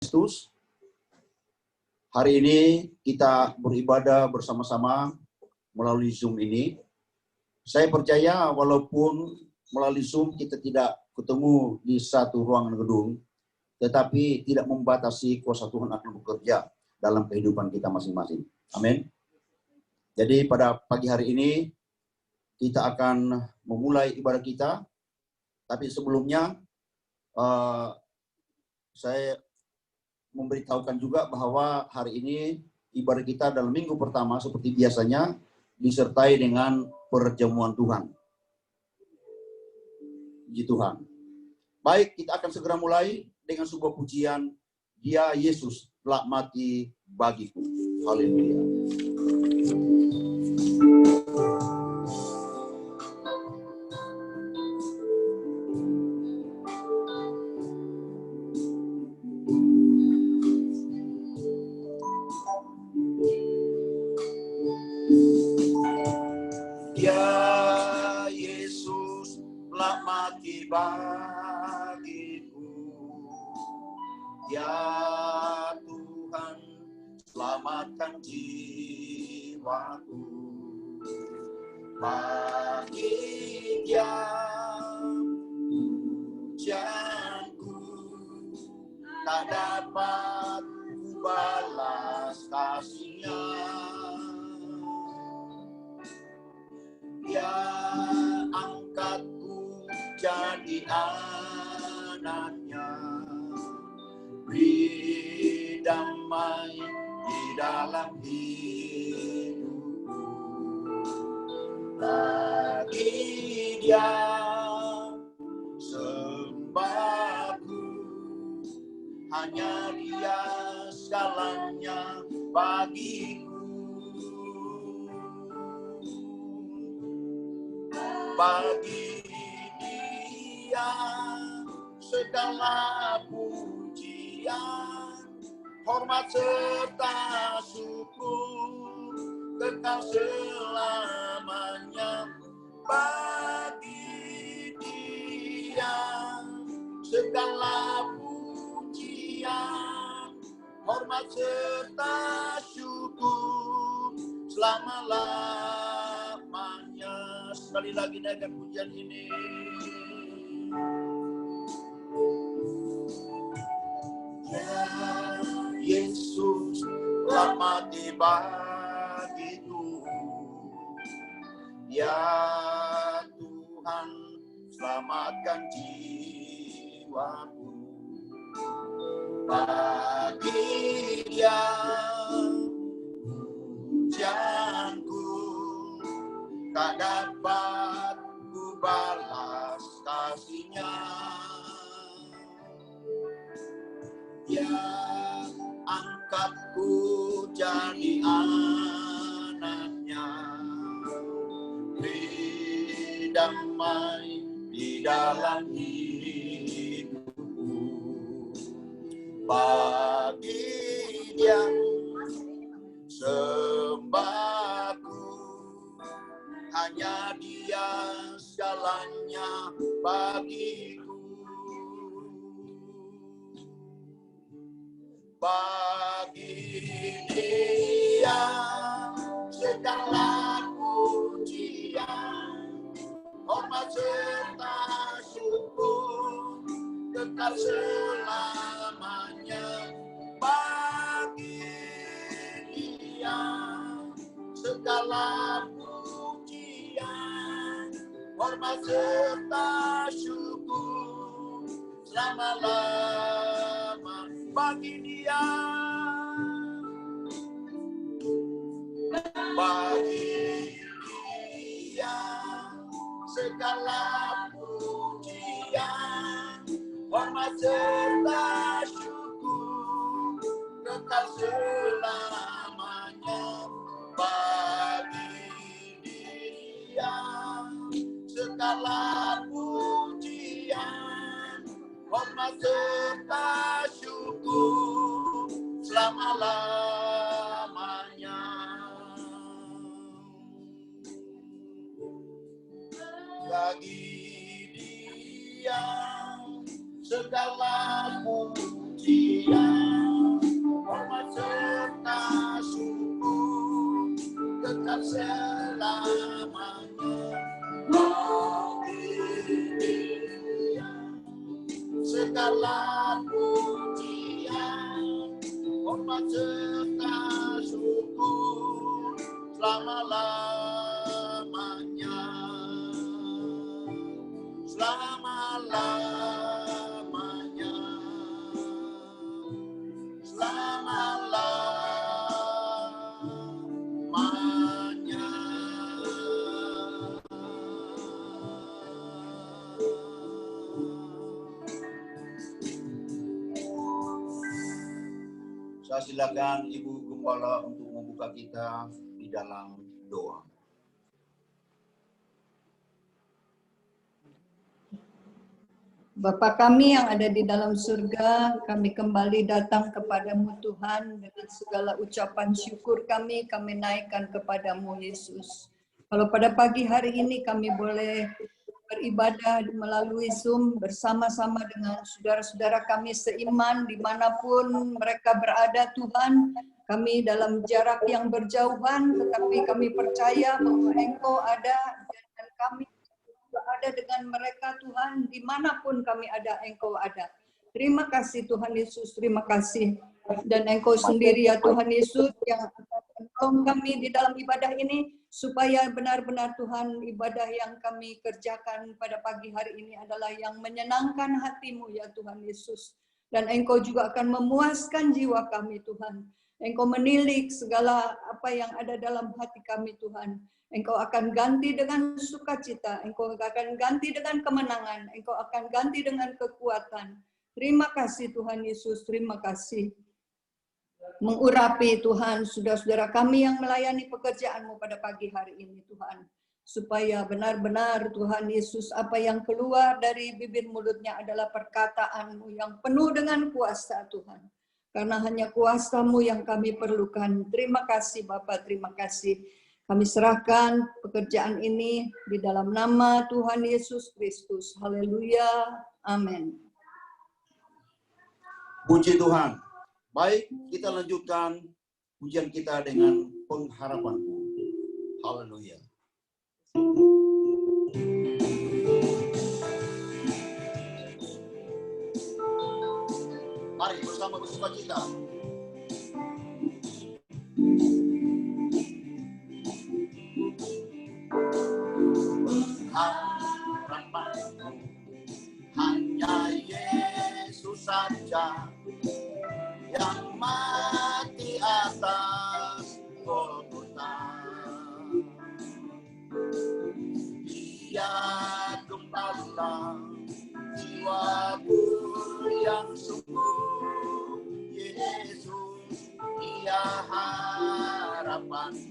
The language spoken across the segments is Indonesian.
Kristus. Hari ini kita beribadah bersama-sama melalui Zoom ini. Saya percaya walaupun melalui Zoom kita tidak ketemu di satu ruangan gedung, tetapi tidak membatasi kuasa Tuhan akan bekerja dalam kehidupan kita masing-masing. Amin. Jadi pada pagi hari ini kita akan memulai ibadah kita, tapi sebelumnya saya memberitahukan juga bahwa hari ini ibadah kita dalam minggu pertama seperti biasanya disertai dengan perjamuan Tuhan. Puji Tuhan. Baik, kita akan segera mulai dengan sebuah pujian, Dia Yesus telah mati bagiku. Haleluya. Bagiku, ya Tuhan, selamatkan jiwaku. Bagi Dia pujianku, tak dapat ku balas kasih-Nya. Dia angkatku jadi anaknya, beri damai di dalam hidupku. Bagi Dia sembahku, hanya Dia segalanya bagiku. Bagi Dia segala pujian, hormat serta syukur kekal selamanya. Bagi Dia segala pujian, hormat serta syukur selama-lamanya. Sekali lagi naikkan pujian ini. Ya Yesus telah mati bagiku. Ya Tuhan, selamatkan jiwaku. Bagi Dia pujianku, tak dapat ku balas kasih-Nya. Dia angkatku jadi anaknya, beri damai di dalam hidupku. Bagi Dia sembahku, hanya Dia segalanya bagiku. Bagi Dia segala pujian, hormat serta syukur kekal selamanya. Bagi Dia segala pujian, hormat serta syukur selama-lama. Bagi Dia, bagi Dia segala pujian, hormat serta syukur kekal selamanya. Bagi Dia segala pujian, hormat serta syukur selama-lamanya. Bagi Dia segala pujian, serta syukur selama-lamanya, selama-lamanya, selama-lamanya. Saya silakan Ibu Gembala untuk membuka kita di dalam doa. Bapa kami yang ada di dalam surga, kami kembali datang kepadamu Tuhan dengan segala ucapan syukur kami naikkan kepadamu Yesus. Kalau pada pagi hari ini kami boleh beribadah melalui Zoom bersama-sama dengan saudara-saudara kami seiman dimanapun mereka berada Tuhan. Kami dalam jarak yang berjauhan, tetapi kami percaya bahwa Engkau ada dan kami ada dengan mereka Tuhan, dimanapun kami ada, Engkau ada. Terima kasih Tuhan Yesus, terima kasih. Dan Engkau sendiri ya Tuhan Yesus yang tolong kami di dalam ibadah ini, supaya benar-benar Tuhan ibadah yang kami kerjakan pada pagi hari ini adalah yang menyenangkan hati-Mu ya Tuhan Yesus. Dan Engkau juga akan memuaskan jiwa kami Tuhan. Engkau menilik segala apa yang ada dalam hati kami Tuhan. Engkau akan ganti dengan sukacita, Engkau akan ganti dengan kemenangan, Engkau akan ganti dengan kekuatan. Terima kasih Tuhan Yesus, terima kasih. Mengurapi Tuhan saudara-saudara kami yang melayani pekerjaan-Mu pada pagi hari ini Tuhan. Supaya benar-benar Tuhan Yesus apa yang keluar dari bibir mulutnya adalah perkataan-Mu yang penuh dengan kuasa Tuhan. Karena hanya kuasa-Mu yang kami perlukan. Terima kasih Bapa, terima kasih. Kami serahkan pekerjaan ini di dalam nama Tuhan Yesus Kristus. Haleluya. Amin. Puji Tuhan. Baik, kita lanjutkan pujian kita dengan pengharapanku. Haleluya. Mari bersama bersukacita. Harapanku hanya Yesus saja, yang mati atas Golgota. Dia gembala jiwaku yang sungguh, Yesus dia harapanku.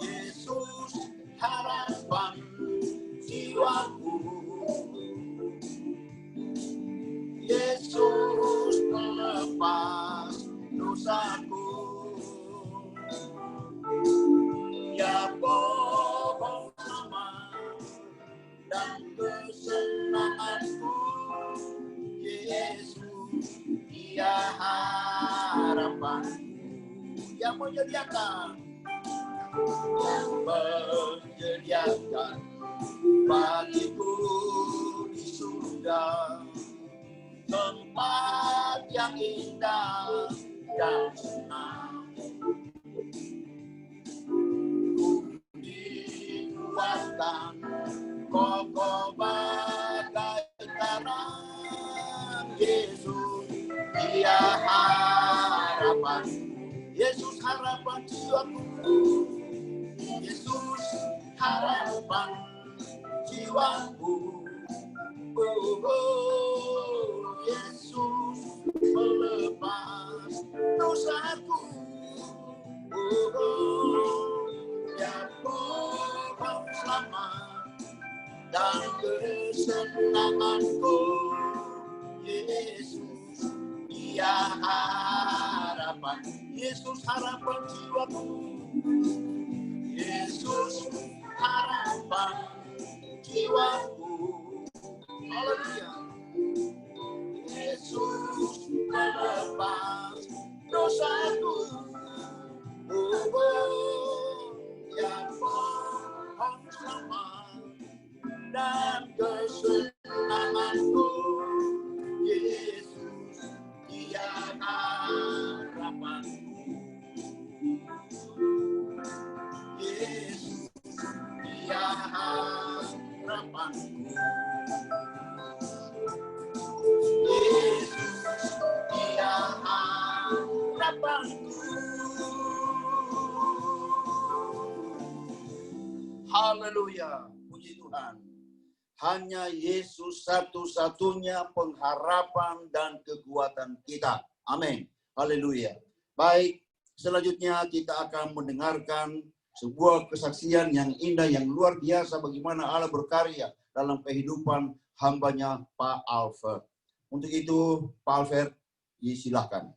Yesus harapan jiwaku, Yesus melepas dosaku. Ya pohon sama dan kesenanganku, Yesus dia harapanku. Yang menyediakan bagiku di surga, tempat yang indah dan senang. Ku dikuatkan kokoh bagai karang, Yesus dia harapan. Yesus harapan jiwaku, Yesus harapan jiwaku. Yesus melepas dosaku. Ya pohon selamat dan kesenanganku, Yesus dia harapan. Yesus harapan jiwaku, Yesus harapan jiwaku. Haleluya. Yesus melepas dosaku. Ya pohon selamat dan kesenanganku, Yesus harapanku. Haleluya, puji Tuhan. Hanya Yesus satu-satunya pengharapan dan kekuatan kita. Amin. Haleluya. Baik, selanjutnya kita akan mendengarkan sebuah kesaksian yang indah, yang luar biasa bagaimana Allah berkarya dalam kehidupan hambanya Pak Alfred. Untuk itu, Pak Alfred, silakan.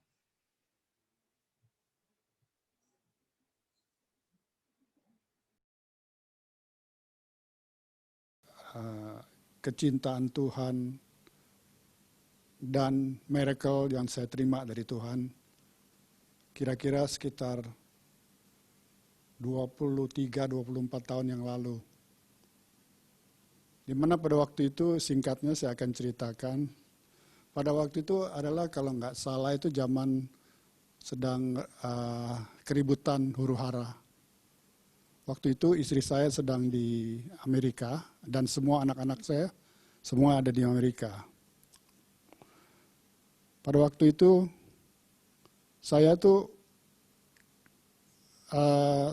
Kecintaan Tuhan dan miracle yang saya terima dari Tuhan kira-kira sekitar 23-24 tahun yang lalu. Di mana pada waktu itu, singkatnya saya akan ceritakan, pada waktu itu adalah kalau nggak salah itu zaman sedang keributan huru-hara. Waktu itu istri saya sedang di Amerika dan semua anak-anak saya semua ada di Amerika. Pada waktu itu saya tuh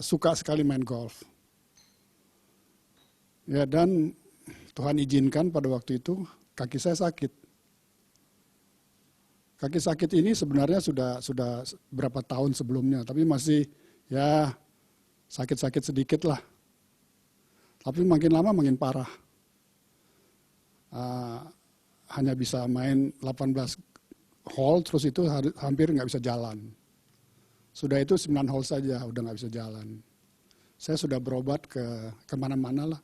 suka sekali main golf. Ya, dan Tuhan izinkan pada waktu itu kaki saya sakit. Kaki sakit ini sebenarnya sudah berapa tahun sebelumnya, tapi masih ya sakit-sakit sedikit lah. Tapi makin lama makin parah. Hanya bisa main 18 hole, terus itu hampir nggak bisa jalan. Sudah itu 9 hole saja, udah nggak bisa jalan. Saya sudah berobat ke kemana-mana lah.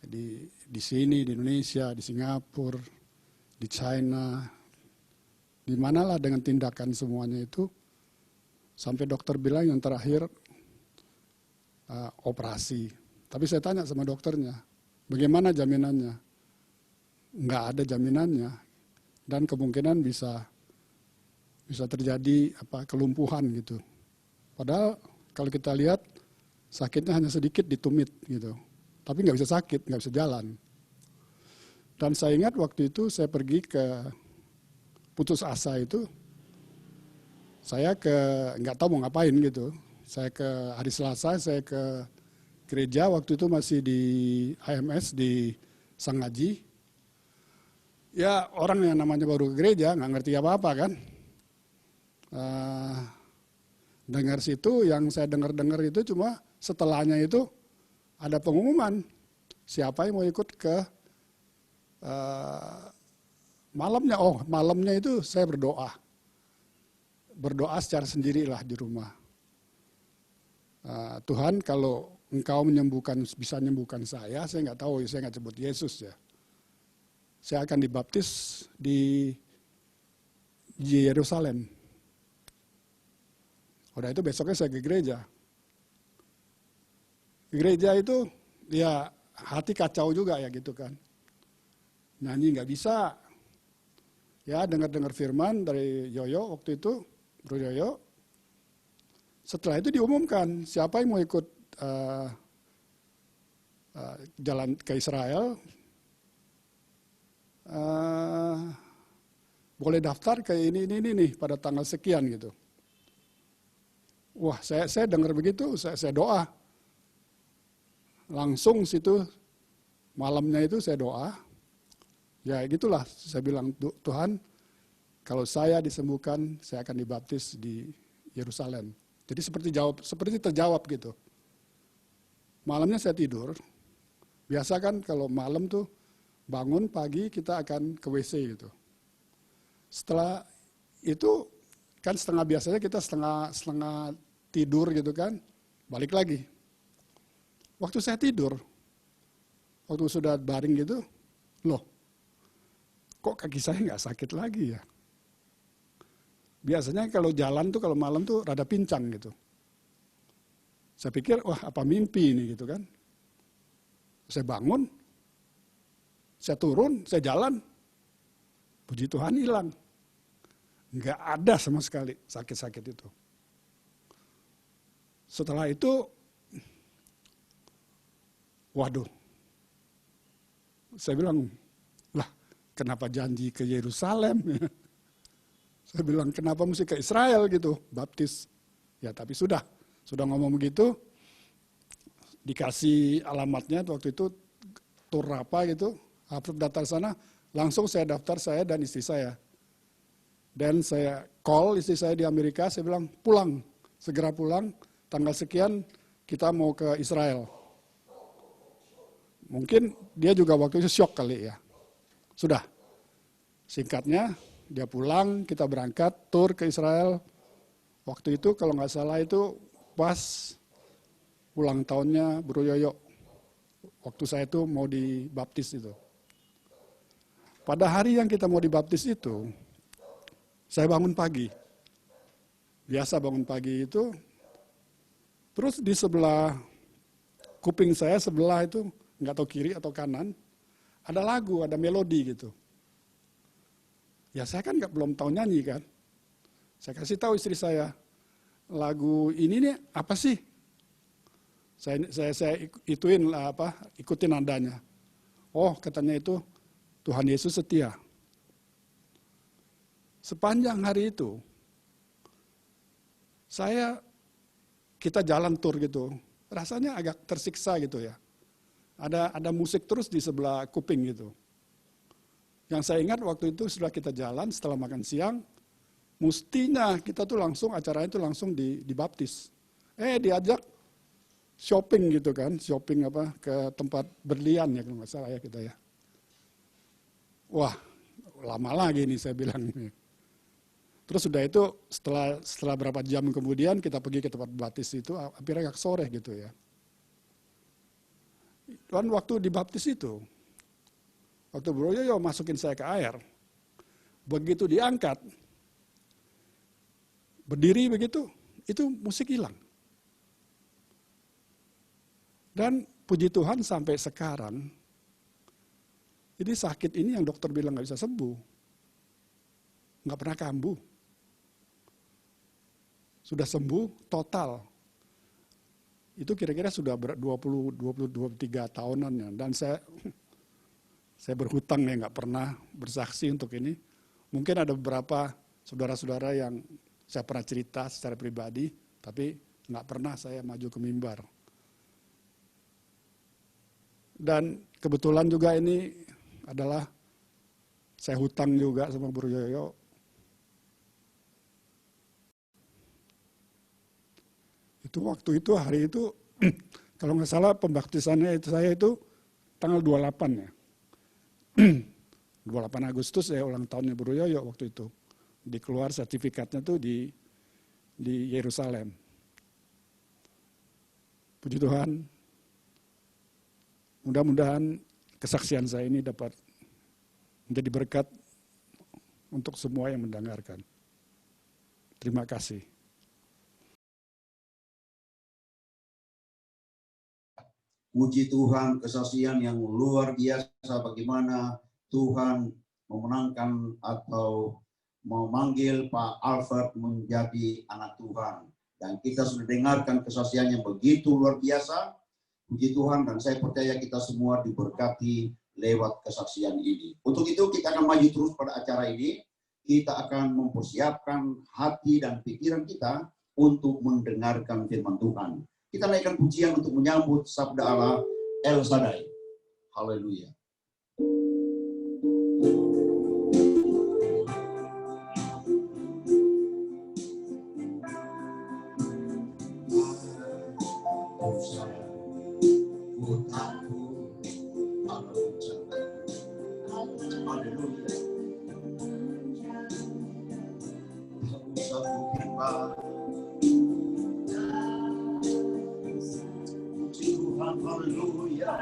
Di sini, di Indonesia, di Singapura, di China, di manalah dengan tindakan semuanya itu. Sampai dokter bilang yang terakhir operasi. Tapi saya tanya sama dokternya, bagaimana jaminannya? Nggak ada jaminannya. Dan kemungkinan bisa terjadi kelumpuhan gitu. Padahal kalau kita lihat sakitnya hanya sedikit di tumit gitu. Tapi nggak bisa sakit, nggak bisa jalan. Dan saya ingat waktu itu saya pergi ke putus asa itu, saya nggak tahu mau ngapain gitu. Saya ke hari Selasa, saya ke gereja, waktu itu masih di IMS di Sangaji. Ya orang yang namanya baru ke gereja, nggak ngerti apa-apa kan. Dengar situ, yang saya dengar itu cuma setelahnya itu ada pengumuman siapa yang mau ikut ke malamnya. Oh, malamnya itu saya berdoa secara sendirilah di rumah. Tuhan, kalau Engkau bisa menyembuhkan saya nggak tahu, saya nggak sebut Yesus ya. Saya akan dibaptis di Yerusalem. Udah itu besoknya saya ke gereja. Gereja itu ya hati kacau juga ya gitu kan. Nyanyi nggak bisa. Ya dengar firman dari Yoyo waktu itu, Bro Yoyo. Setelah itu diumumkan siapa yang mau ikut jalan ke Israel, boleh daftar ke ini nih pada tanggal sekian gitu. Wah, saya dengar begitu, saya doa. Langsung situ malamnya itu saya doa. Ya gitulah, saya bilang, Tuhan, kalau saya disembuhkan, saya akan dibaptis di Yerusalem. Jadi seperti terjawab gitu. Malamnya saya tidur. Biasa kan kalau malam tuh bangun pagi kita akan ke WC gitu. Setelah itu kan biasanya kita setengah tidur gitu kan, balik lagi. Waktu saya tidur, waktu sudah baring gitu, loh, kok kaki saya nggak sakit lagi ya? Biasanya kalau jalan tuh, kalau malam tuh rada pincang gitu. Saya pikir, wah apa mimpi ini gitu kan. Saya bangun, saya turun, saya jalan, puji Tuhan hilang. Nggak ada sama sekali sakit-sakit itu. Setelah itu, waduh, saya bilang, lah kenapa janji ke Yerusalem? Saya bilang, kenapa mesti ke Israel gitu, baptis. Ya tapi sudah ngomong begitu, dikasih alamatnya waktu itu, tur apa gitu, daftar sana, langsung saya daftar, saya dan istri saya. Dan saya call istri saya di Amerika, saya bilang, pulang, segera pulang, tanggal sekian kita mau ke Israel. Mungkin dia juga waktu itu syok kali ya. Sudah, singkatnya, dia pulang, kita berangkat, tur ke Israel. Waktu itu kalau nggak salah itu pas ulang tahunnya Bro Yoyo. Waktu saya itu mau dibaptis itu. Pada hari yang kita mau dibaptis itu, saya bangun pagi. Biasa bangun pagi itu, terus di sebelah kuping saya, sebelah itu, nggak tahu kiri atau kanan, ada lagu, ada melodi gitu. Ya saya kan belum tahu nyanyi kan. Saya kasih tahu istri saya, lagu ini nih apa sih? Saya ikutin nadanya. Oh katanya itu Tuhan Yesus setia. Sepanjang hari itu, kita jalan tur gitu, rasanya agak tersiksa gitu ya. Ada musik terus di sebelah kuping gitu. Yang saya ingat waktu itu setelah kita jalan, setelah makan siang, mestinya kita tuh langsung, acaranya itu langsung dibaptis. Diajak shopping gitu kan, shopping ke tempat berlian ya kalau nggak salah ya kita ya. Wah, lama lagi nih saya bilang. Terus sudah itu setelah berapa jam kemudian kita pergi ke tempat baptis itu, hampir agak sore gitu ya. Dan waktu dibaptis itu, waktu Bro Yoyo masukin saya ke air, begitu diangkat, berdiri begitu, itu musik hilang. Dan puji Tuhan sampai sekarang, ini sakit ini yang dokter bilang nggak bisa sembuh, nggak pernah kambuh, sudah sembuh total. Itu kira-kira sudah 23 tahunan ya, dan saya berhutang ya nggak pernah bersaksi untuk ini. Mungkin ada beberapa saudara-saudara yang saya pernah cerita secara pribadi, tapi nggak pernah saya maju ke mimbar. Dan kebetulan juga ini adalah saya hutang juga sama Bro Yoyo. Itu waktu itu hari itu kalau nggak salah pembaptisannya itu saya itu tanggal 28 ya. 28 Agustus ya ulang tahunnya Bro Yoyo waktu itu. Dikeluar sertifikatnya tuh di Yerusalem. Puji Tuhan. Mudah-mudahan kesaksian saya ini dapat menjadi berkat untuk semua yang mendengarkan. Terima kasih. Puji Tuhan, kesaksian yang luar biasa bagaimana Tuhan memenangkan atau memanggil Pak Alfred menjadi anak Tuhan. Dan kita sudah dengarkan kesaksian yang begitu luar biasa. Puji Tuhan, dan saya percaya kita semua diberkati lewat kesaksian ini. Untuk itu kita akan maju terus pada acara ini. Kita akan mempersiapkan hati dan pikiran kita untuk mendengarkan firman Tuhan. Kita naikkan pujian untuk menyambut sabda Allah El Shaddai. Haleluya. Haleluya,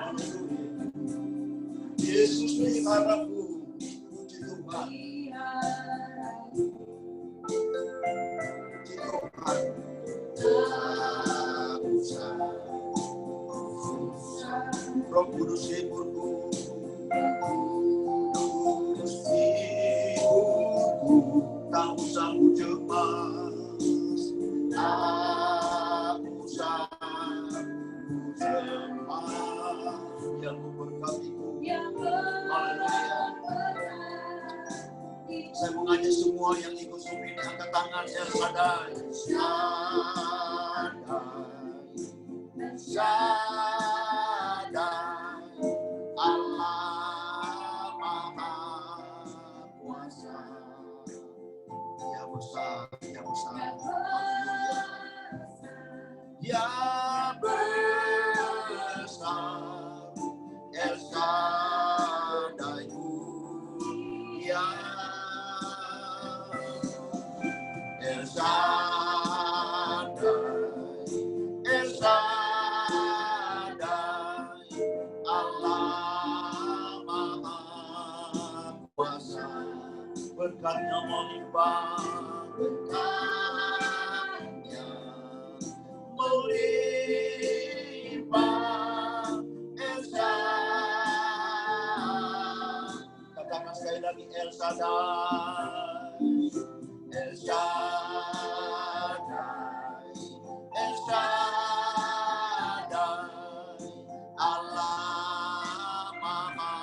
Yesus peliharaku, puji Tuhan. Puji Tuhan. Roh Kudus hiburku, Kudus hiburku, tak usah cemas, tak usah yang memberkatiku, yang Saya mengajak semua yang ikut Zoom ini angkat tangan. El Shaddai, Shaddai, Shaddai, Allah Maha Kuasa. Ya besar, ya besar. Haleluya. Ya besar, El Shaddai, ya El Shaddai, El Shaddai, Allah Maha Kuasa. Berkatnya melimpah, berkatnya melimpah, El Shaddai. Katakan sekali lagi, El Shaddai, El Shaddai, El Shaddai, Allah Maha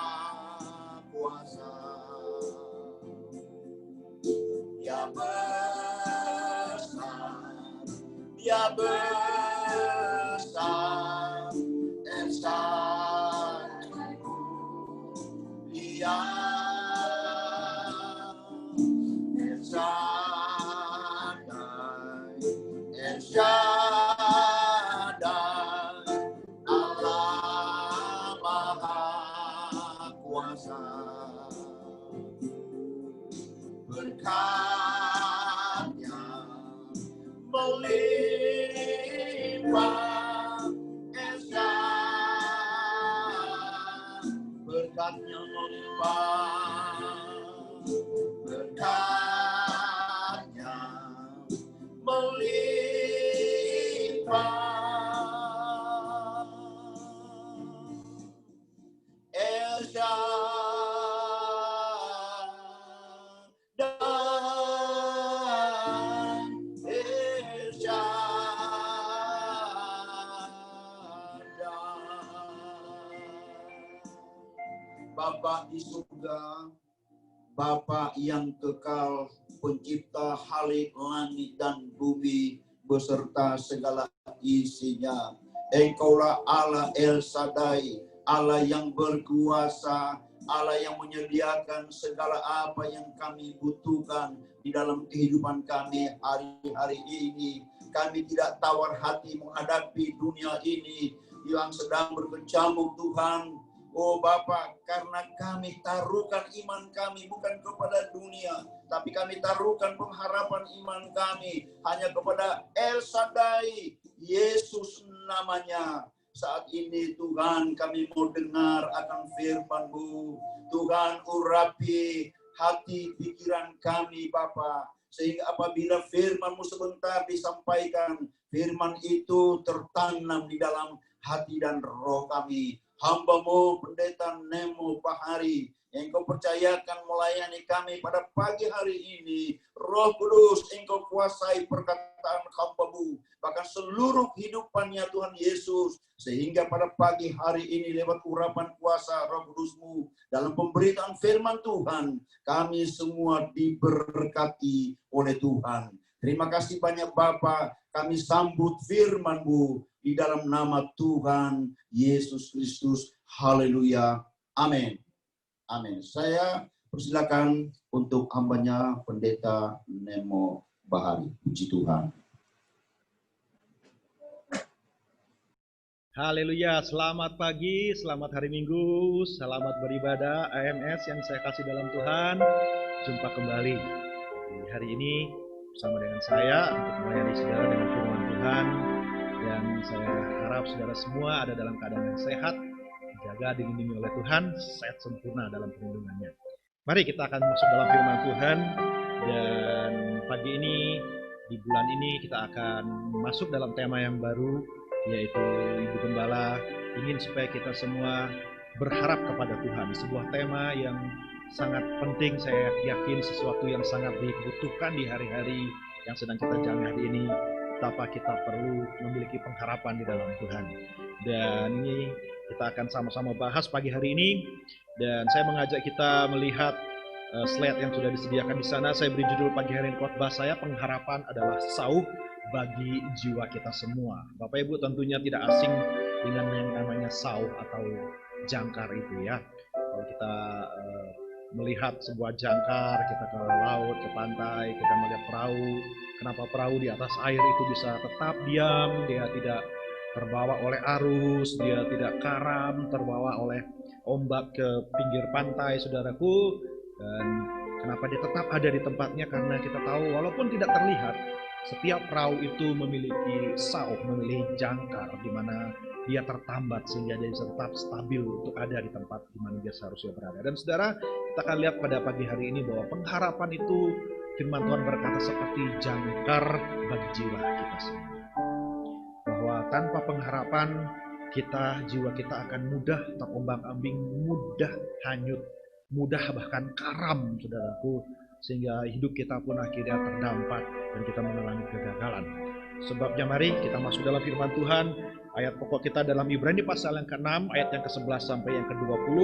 Kuasa. Dia besar, Dia besar, El Shaddai, Dia El Shaddai, El Shaddai, Allah Maha Kuasa. Berkatnya melimpah, El Shaddai, berkatnya melimpah, berkatnya melimpah, El Shaddai, El Shaddai. Bapa di surga, Bapa yang kekal, pencipta halik langit dan bumi beserta segala isinya. Engkaulah Allah El Shaddai, Allah yang berkuasa, Allah yang menyediakan segala apa yang kami butuhkan di dalam kehidupan kami hari-hari ini. Kami tidak tawar hati menghadapi dunia ini yang sedang berkecamuk, Tuhan. Oh Bapa, karena kami taruhkan iman kami bukan kepada dunia, tapi kami taruhkan pengharapan iman kami hanya kepada El Shaddai, Yesus namanya. Saat ini Tuhan, kami mau dengar akan firman-Mu. Tuhan, urapi hati pikiran kami Bapa, sehingga apabila firman-Mu sebentar disampaikan, firman itu tertanam di dalam hati dan roh kami. Hamba-Mu Pendeta Nemo Bahari, Engkau percayakan melayani kami pada pagi hari ini. Roh Kudus, Engkau kuasai perkataan hamba-Mu, bahkan seluruh hidupannya Tuhan Yesus, sehingga pada pagi hari ini lewat urapan kuasa Roh Kudus-Mu dalam pemberitaan firman Tuhan, kami semua diberkati oleh Tuhan. Terima kasih banyak Bapa, kami sambut firman-Mu di dalam nama Tuhan Yesus Kristus. Haleluya. Amin. Amin. Saya persilakan untuk hambanya Pendeta Nemo Bahari. Puji Tuhan. Haleluya, selamat pagi, selamat hari Minggu, selamat beribadah AMS yang saya kasih dalam Tuhan. Jumpa kembali di hari ini bersama dengan saya untuk melayani saudara dengan firman Tuhan. Dan saya harap saudara semua ada dalam keadaan yang sehat, dijaga, dilindungi oleh Tuhan, sehat sempurna dalam perlindungannya. Mari kita akan masuk dalam firman Tuhan. Dan pagi ini, di bulan ini kita akan masuk dalam tema yang baru, yaitu Ibu Gembala ingin supaya kita semua berharap kepada Tuhan. Sebuah tema yang sangat penting, saya yakin sesuatu yang sangat dibutuhkan di hari-hari yang sedang kita jalani hari ini. Betapa kita perlu memiliki pengharapan di dalam Tuhan. Dan ini kita akan sama-sama bahas pagi hari ini. Dan saya mengajak kita melihat slide yang sudah disediakan di sana, saya beri judul pagi hari ini khotbah saya, pengharapan adalah sauh bagi jiwa kita semua. Bapak Ibu tentunya tidak asing dengan yang namanya sauh atau jangkar itu ya. Kalau kita melihat sebuah jangkar, kita ke laut, ke pantai, kita melihat perahu. Kenapa perahu di atas air itu bisa tetap diam, dia tidak terbawa oleh arus, dia tidak karam, terbawa oleh ombak ke pinggir pantai, saudaraku. Dan kenapa dia tetap ada di tempatnya? Karena kita tahu walaupun tidak terlihat, setiap perahu itu memiliki sauh, memiliki jangkar di mana dia tertambat sehingga dia bisa tetap stabil untuk ada di tempat di mana dia seharusnya berada. Dan saudara, kita akan lihat pada pagi hari ini bahwa pengharapan itu firman Tuhan berkata seperti jangkar bagi jiwa kita semua. Bahwa tanpa pengharapan kita, jiwa kita akan mudah terombang-ambing, mudah hanyut, mudah bahkan karam, saudaraku, sehingga hidup kita pun akhirnya terdampak dan kita mengalami kegagalan. Sebabnya mari kita masuk dalam firman Tuhan. Ayat pokok kita dalam Ibrani pasal yang ke-6 ayat yang ke-11 sampai yang ke-20.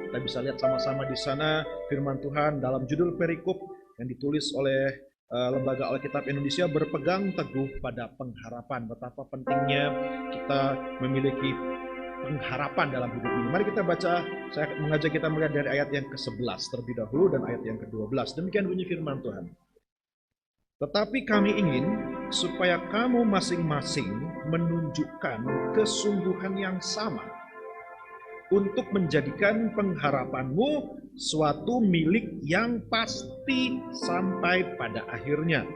Kita bisa lihat sama-sama di sana firman Tuhan dalam judul perikop yang ditulis oleh Lembaga Alkitab Indonesia, berpegang teguh pada pengharapan. Betapa pentingnya kita memiliki pengharapan dalam hidup ini. Mari kita baca, saya mengajak kita melihat dari ayat yang ke-11 terlebih dahulu dan ayat yang ke-12. Demikian bunyi firman Tuhan. Tetapi kami ingin supaya kamu masing-masing menunjukkan kesungguhan yang sama untuk menjadikan pengharapanmu suatu milik yang pasti sampai pada akhirnya.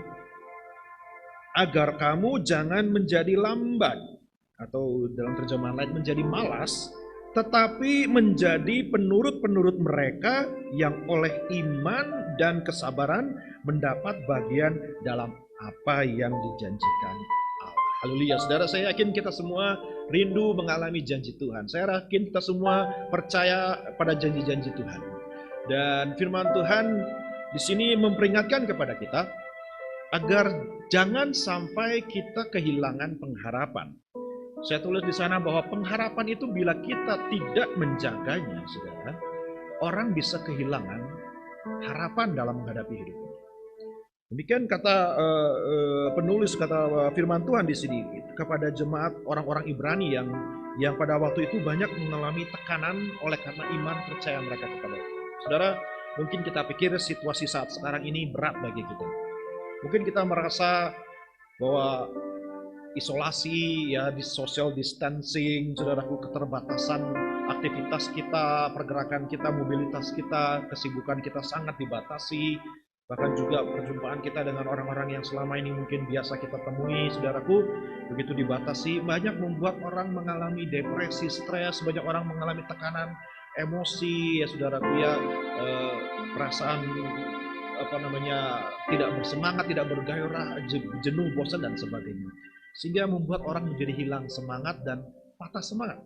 Agar kamu jangan menjadi lambat, atau dalam terjemahan lain menjadi malas, tetapi menjadi penurut-penurut mereka yang oleh iman dan kesabaran mendapat bagian dalam apa yang dijanjikan Allah. Haleluya, saudara, saya yakin kita semua rindu mengalami janji Tuhan. Saya yakin kita semua percaya pada janji-janji Tuhan. Dan firman Tuhan di sini memperingatkan kepada kita agar jangan sampai kita kehilangan pengharapan. Saya tulis di sana bahwa pengharapan itu bila kita tidak menjaganya, saudara, orang bisa kehilangan harapan dalam menghadapi hidup. Demikian kata penulis, kata firman Tuhan di sini kepada jemaat orang-orang Ibrani yang pada waktu itu banyak mengalami tekanan oleh karena iman percaya mereka kepada Tuhan. Saudara, mungkin kita pikir situasi saat sekarang ini berat bagi kita. Mungkin kita merasa bahwa isolasi, ya, di social distancing, saudaraku, keterbatasan aktivitas kita, pergerakan kita, mobilitas kita, kesibukan kita sangat dibatasi, bahkan juga perjumpaan kita dengan orang-orang yang selama ini mungkin biasa kita temui, saudaraku, begitu dibatasi, banyak membuat orang mengalami depresi, stres, banyak orang mengalami tekanan emosi, ya saudaraku, ya, perasaan tidak bersemangat, tidak bergairah, jenuh, bosan dan sebagainya. Sehingga membuat orang menjadi hilang semangat dan patah semangat.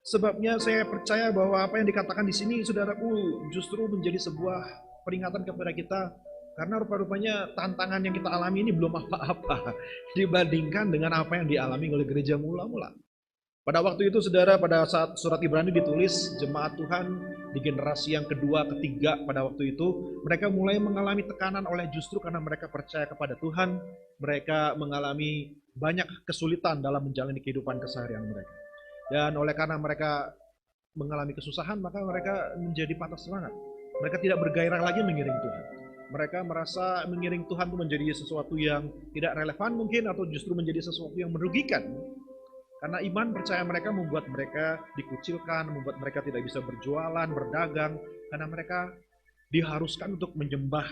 Sebabnya saya percaya bahwa apa yang dikatakan di sini, saudaraku, justru menjadi sebuah peringatan kepada kita, karena rupa-rupanya tantangan yang kita alami ini belum apa-apa dibandingkan dengan apa yang dialami oleh gereja mula-mula. Pada waktu itu, saudara, pada saat surat Ibrani ditulis, jemaat Tuhan di generasi yang kedua, ketiga pada waktu itu, mereka mulai mengalami tekanan oleh justru karena mereka percaya kepada Tuhan, mereka mengalami banyak kesulitan dalam menjalani kehidupan keseharian mereka. Dan oleh karena mereka mengalami kesusahan, maka mereka menjadi patah semangat. Mereka tidak bergairah lagi mengiring Tuhan. Mereka merasa mengiring Tuhan itu menjadi sesuatu yang tidak relevan mungkin, atau justru menjadi sesuatu yang merugikan. Karena iman percaya mereka membuat mereka dikucilkan, membuat mereka tidak bisa berjualan, berdagang, karena mereka diharuskan untuk menyembah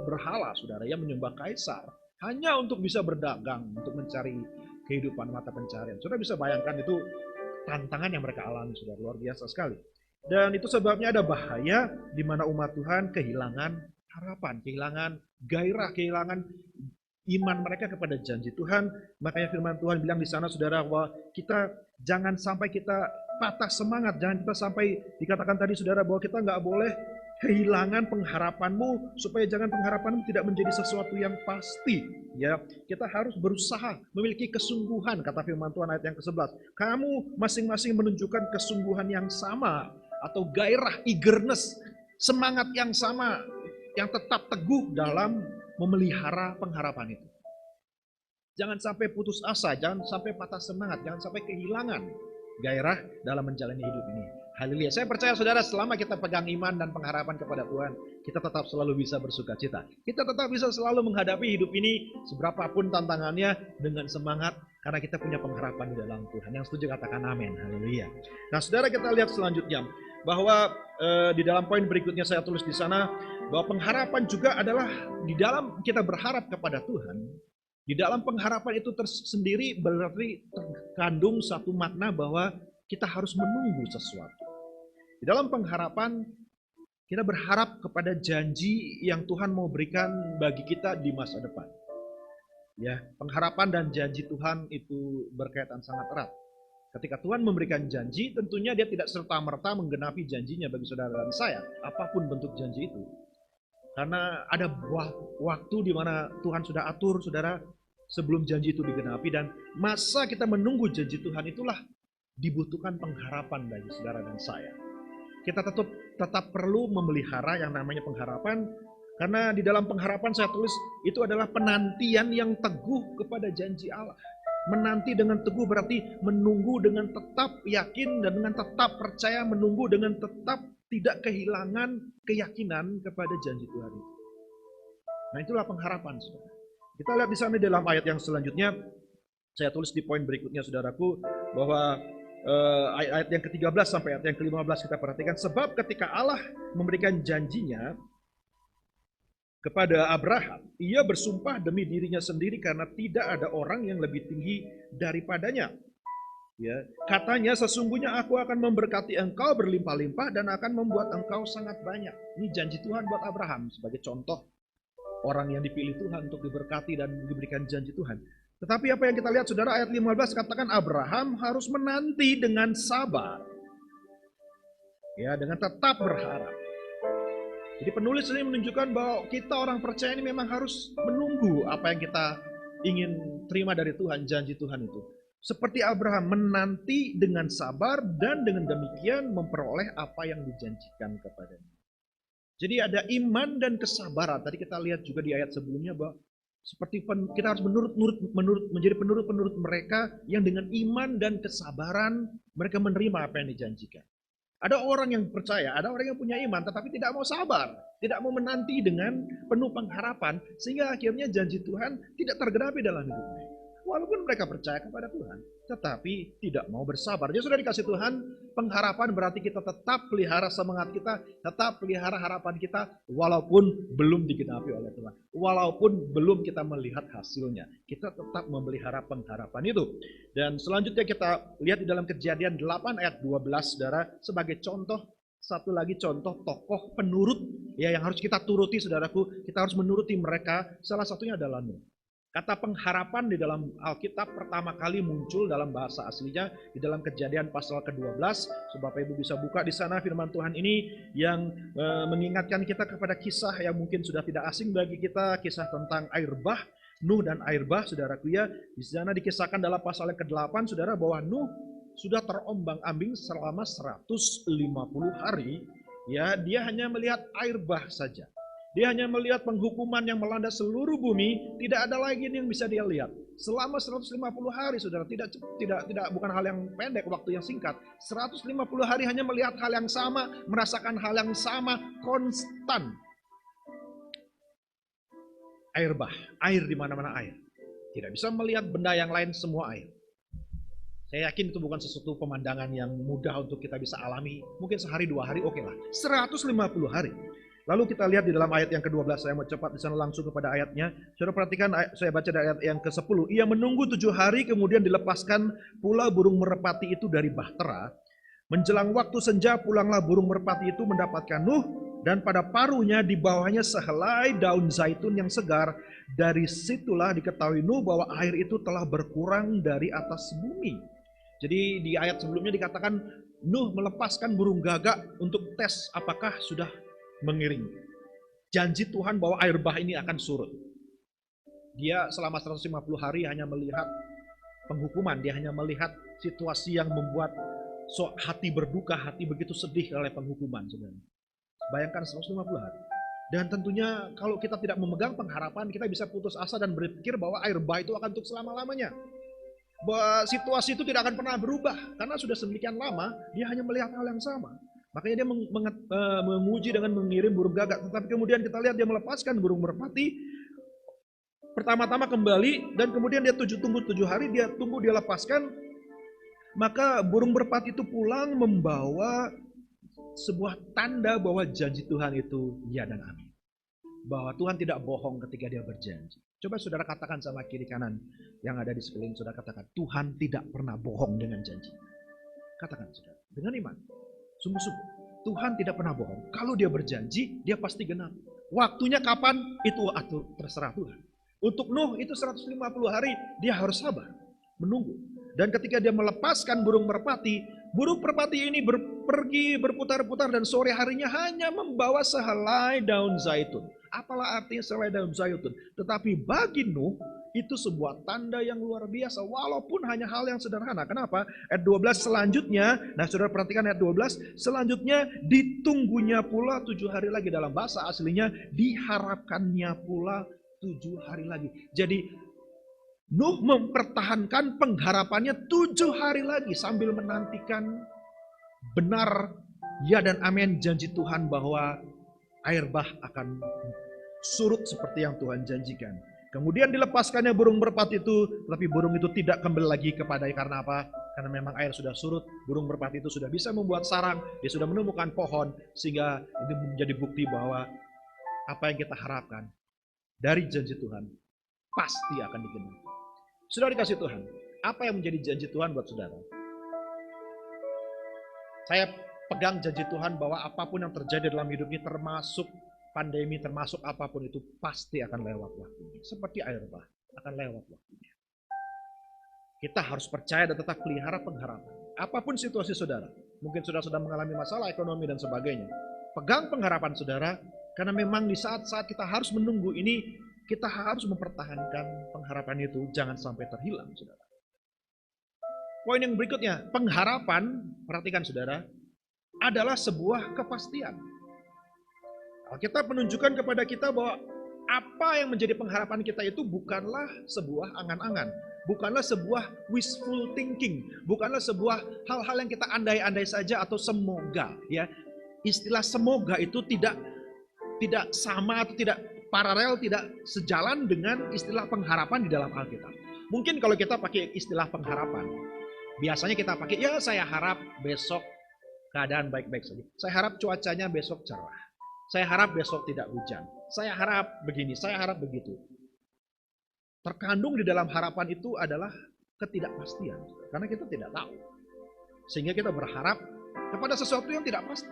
berhala, saudara, ya, menyembah kaisar, hanya untuk bisa berdagang, untuk mencari kehidupan mata pencarian. Saudara bisa bayangkan itu tantangan yang mereka alami, saudara, luar biasa sekali. Dan itu sebabnya ada bahaya di mana umat Tuhan kehilangan harapan, kehilangan gairah, kehilangan iman mereka kepada janji Tuhan. Makanya firman Tuhan bilang di sana, saudara, bahwa kita jangan sampai kita patah semangat, jangan kita sampai dikatakan tadi, saudara, bahwa kita nggak boleh kehilangan pengharapanmu, supaya jangan pengharapanmu tidak menjadi sesuatu yang pasti. Ya, kita harus berusaha memiliki kesungguhan, kata firman Tuhan ayat yang ke-11. Kamu masing-masing menunjukkan kesungguhan yang sama, atau gairah, eagerness, semangat yang sama yang tetap teguh dalam memelihara pengharapan itu. Jangan sampai putus asa, jangan sampai patah semangat, jangan sampai kehilangan gairah dalam menjalani hidup ini. Haleluya. Saya percaya saudara, selama kita pegang iman dan pengharapan kepada Tuhan, kita tetap selalu bisa bersuka cita. Kita tetap bisa selalu menghadapi hidup ini, seberapapun tantangannya, dengan semangat, karena kita punya pengharapan di dalam Tuhan. Yang setuju katakan amin. Haleluya. Nah saudara, kita lihat selanjutnya, bahwa di dalam poin berikutnya saya tulis di sana, bahwa pengharapan juga adalah di dalam kita berharap kepada Tuhan. Di dalam pengharapan itu tersendiri berarti terkandung satu makna bahwa kita harus menunggu sesuatu. Di dalam pengharapan, kita berharap kepada janji yang Tuhan mau berikan bagi kita di masa depan. Ya, pengharapan dan janji Tuhan itu berkaitan sangat erat. Ketika Tuhan memberikan janji, tentunya dia tidak serta-merta menggenapi janjinya bagi saudara dan saya, apapun bentuk janji itu. Karena ada waktu di mana Tuhan sudah atur, saudara, sebelum janji itu digenapi, dan masa kita menunggu janji Tuhan itulah dibutuhkan pengharapan bagi saudara dan saya. Kita tetap perlu memelihara yang namanya pengharapan, karena di dalam pengharapan saya tulis itu adalah penantian yang teguh kepada janji Allah. Menanti dengan teguh berarti menunggu dengan tetap yakin dan dengan tetap percaya, menunggu dengan tetap tidak kehilangan keyakinan kepada janji Tuhan itu. Nah itulah pengharapan, saudara. Kita lihat di sana dalam ayat yang selanjutnya, saya tulis di poin berikutnya saudaraku, bahwa ayat yang ke-13 sampai ayat yang ke-15 kita perhatikan. Sebab ketika Allah memberikan janjinya kepada Abraham, ia bersumpah demi dirinya sendiri karena tidak ada orang yang lebih tinggi daripadanya. Ya, katanya, sesungguhnya aku akan memberkati engkau berlimpah-limpah dan akan membuat engkau sangat banyak. Ini janji Tuhan buat Abraham sebagai contoh orang yang dipilih Tuhan untuk diberkati dan diberikan janji Tuhan. Tetapi apa yang kita lihat saudara, ayat 15 katakan Abraham harus menanti dengan sabar. Ya, dengan tetap berharap. Jadi penulis ini menunjukkan bahwa kita orang percaya ini memang harus menunggu apa yang kita ingin terima dari Tuhan, janji Tuhan itu. Seperti Abraham menanti dengan sabar dan dengan demikian memperoleh apa yang dijanjikan kepadanya. Jadi ada iman dan kesabaran. Tadi kita lihat juga di ayat sebelumnya bahwa seperti kita harus menjadi penurut mereka yang dengan iman dan kesabaran mereka menerima apa yang dijanjikan. Ada orang yang percaya, ada orang yang punya iman tetapi tidak mau sabar, tidak mau menanti dengan penuh pengharapan sehingga akhirnya janji Tuhan tidak tergenapi dalam hidupnya. Walaupun mereka percaya kepada Tuhan, tetapi tidak mau bersabar. Jadi sudah dikasih Tuhan pengharapan, berarti kita tetap pelihara semangat kita, tetap pelihara harapan kita, walaupun belum digenapi oleh Tuhan. Walaupun belum kita melihat hasilnya, kita tetap memelihara pengharapan itu. Dan selanjutnya kita lihat di dalam Kejadian 8 ayat 12, saudara, sebagai contoh, satu lagi contoh tokoh penurut ya yang harus kita turuti, saudaraku. Kita harus menuruti mereka, salah satunya adalah Nuh. Kata pengharapan di dalam Alkitab pertama kali muncul dalam bahasa aslinya di dalam Kejadian pasal ke-12. Bapak Ibu bisa buka di sana firman Tuhan ini yang mengingatkan kita kepada kisah yang mungkin sudah tidak asing bagi kita, kisah tentang air bah, Nuh dan air bah, saudaraku ya. Di sana dikisahkan dalam pasal yang ke-8, saudara, bahwa Nuh sudah terombang-ambing selama 150 hari. Ya, dia hanya melihat air bah saja. Dia hanya melihat penghukuman yang melanda seluruh bumi, tidak ada lagi yang bisa dia lihat. Selama 150 hari, saudara, bukan hal yang pendek, waktu yang singkat. 150 hari hanya melihat hal yang sama, merasakan hal yang sama, konstan. Air bah, air di mana-mana air. Tidak bisa melihat benda yang lain, semua air. Saya yakin itu bukan sesuatu pemandangan yang mudah untuk kita bisa alami. Mungkin sehari, 2 hari, oke lah. 150 hari. Lalu kita lihat di dalam ayat yang ke-12, saya mau cepat di sana langsung kepada ayatnya. Saudara perhatikan, saya baca dari ayat yang ke-10. Ia menunggu 7 hari, kemudian dilepaskan pula burung merpati itu dari bahtera. Menjelang waktu senja, pulanglah burung merpati itu mendapatkan Nuh, dan pada paruhnya di bawahnya sehelai daun zaitun yang segar. Dari situlah diketahui Nuh bahwa air itu telah berkurang dari atas bumi. Jadi di ayat sebelumnya dikatakan Nuh melepaskan burung gagak untuk tes apakah sudah mengiring. Janji Tuhan bahwa air bah ini akan surut. Dia selama 150 hari hanya melihat penghukuman, dia hanya melihat situasi yang membuat hati berduka, hati begitu sedih oleh penghukuman sebenarnya. Bayangkan 150 hari. Dan tentunya kalau kita tidak memegang pengharapan, kita bisa putus asa dan berpikir bahwa air bah itu akan untuk selama-lamanya. Bahwa situasi itu tidak akan pernah berubah, karena sudah sedemikian lama dia hanya melihat hal yang sama. Makanya dia menguji dengan mengirim burung gagak. Tetapi kemudian kita lihat dia melepaskan burung merpati, pertama-tama kembali, dan kemudian dia tunggu 7 hari, dia tunggu, dia lepaskan. Maka burung merpati itu pulang membawa sebuah tanda bahwa janji Tuhan itu ya dan amin. Bahwa Tuhan tidak bohong ketika dia berjanji. Coba saudara katakan sama kiri kanan yang ada di sekeliling saudara, katakan, Tuhan tidak pernah bohong dengan janji. Katakan saudara, dengan iman, sungguh-sungguh, Tuhan tidak pernah bohong. Kalau dia berjanji, dia pasti genap. Waktunya kapan? Itu terserah Tuhan. Untuk Nuh itu 150 hari, dia harus sabar, menunggu. Dan ketika dia melepaskan burung merpati ini pergi berputar-putar dan sore harinya hanya membawa sehelai daun zaitun. Apalah artinya sehelai daun zaitun? Tetapi bagi Nuh itu sebuah tanda yang luar biasa walaupun hanya hal yang sederhana. Kenapa? Ayat 12 selanjutnya, nah saudara perhatikan ayat 12, selanjutnya ditunggunya pula 7 hari lagi. Dalam bahasa aslinya diharapkannya pula 7 hari lagi. Jadi Nuh mempertahankan pengharapannya 7 hari lagi sambil menantikan benar ya dan amin janji Tuhan bahwa air bah akan surut seperti yang Tuhan janjikan. Kemudian dilepaskannya burung merpati itu, tapi burung itu tidak kembali lagi kepadanya. Karena apa? Karena memang air sudah surut, burung merpati itu sudah bisa membuat sarang, dia sudah menemukan pohon, sehingga ini menjadi bukti bahwa apa yang kita harapkan dari janji Tuhan pasti akan digenapi. Saudara dikasih Tuhan, apa yang menjadi janji Tuhan buat saudara? Saya pegang janji Tuhan bahwa apapun yang terjadi dalam hidup ini, termasuk pandemi, termasuk apapun itu, pasti akan lewat waktunya. Seperti air bah, akan lewat waktunya. Kita harus percaya dan tetap pelihara pengharapan. Apapun situasi saudara, mungkin saudara sudah mengalami masalah ekonomi dan sebagainya. Pegang pengharapan saudara, karena memang di saat-saat kita harus menunggu ini, kita harus mempertahankan pengharapan itu, jangan sampai terhilang, saudara. Poin yang berikutnya, pengharapan, perhatikan saudara, adalah sebuah kepastian. Alkitab menunjukkan kepada kita bahwa apa yang menjadi pengharapan kita itu bukanlah sebuah angan-angan, bukanlah sebuah wishful thinking, bukanlah sebuah hal-hal yang kita andai-andai saja atau semoga. Ya, istilah semoga itu tidak sama atau tidak paralel, tidak sejalan dengan istilah pengharapan di dalam Alkitab. Mungkin kalau kita pakai istilah pengharapan, biasanya kita pakai, ya saya harap besok keadaan baik-baik saja. Saya harap cuacanya besok cerah. Saya harap besok tidak hujan. Saya harap begini, saya harap begitu. Terkandung di dalam harapan itu adalah ketidakpastian. Karena kita tidak tahu. Sehingga kita berharap kepada sesuatu yang tidak pasti.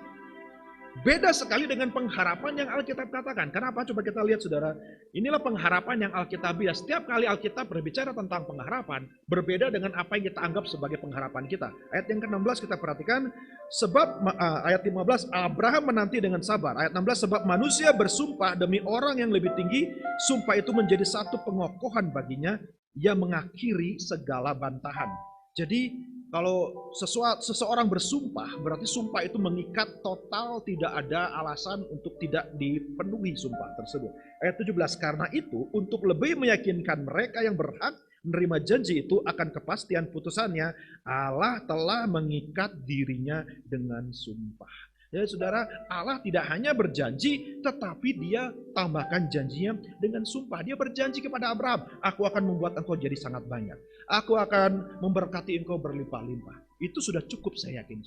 Beda sekali dengan pengharapan yang Alkitab katakan. Kenapa? Coba kita lihat saudara. Inilah pengharapan yang Alkitabiah. Setiap kali Alkitab berbicara tentang pengharapan, berbeda dengan apa yang kita anggap sebagai pengharapan kita. Ayat yang ke-16 kita perhatikan. Sebab, ayat 15, Abraham menanti dengan sabar. Ayat 16, sebab manusia bersumpah demi orang yang lebih tinggi. Sumpah itu menjadi satu pengokohan baginya. Ia mengakhiri segala bantahan. Jadi, kalau seseorang bersumpah, berarti sumpah itu mengikat total, tidak ada alasan untuk tidak dipenuhi sumpah tersebut. Ayat 17, karena itu untuk lebih meyakinkan mereka yang berhak menerima janji itu akan kepastian putusannya, Allah telah mengikat dirinya dengan sumpah. Jadi saudara, Allah tidak hanya berjanji, tetapi dia tambahkan janjinya dengan sumpah. Dia berjanji kepada Abraham, aku akan membuat engkau jadi sangat banyak. Aku akan memberkati engkau berlimpah-limpah. Itu sudah cukup saya yakin.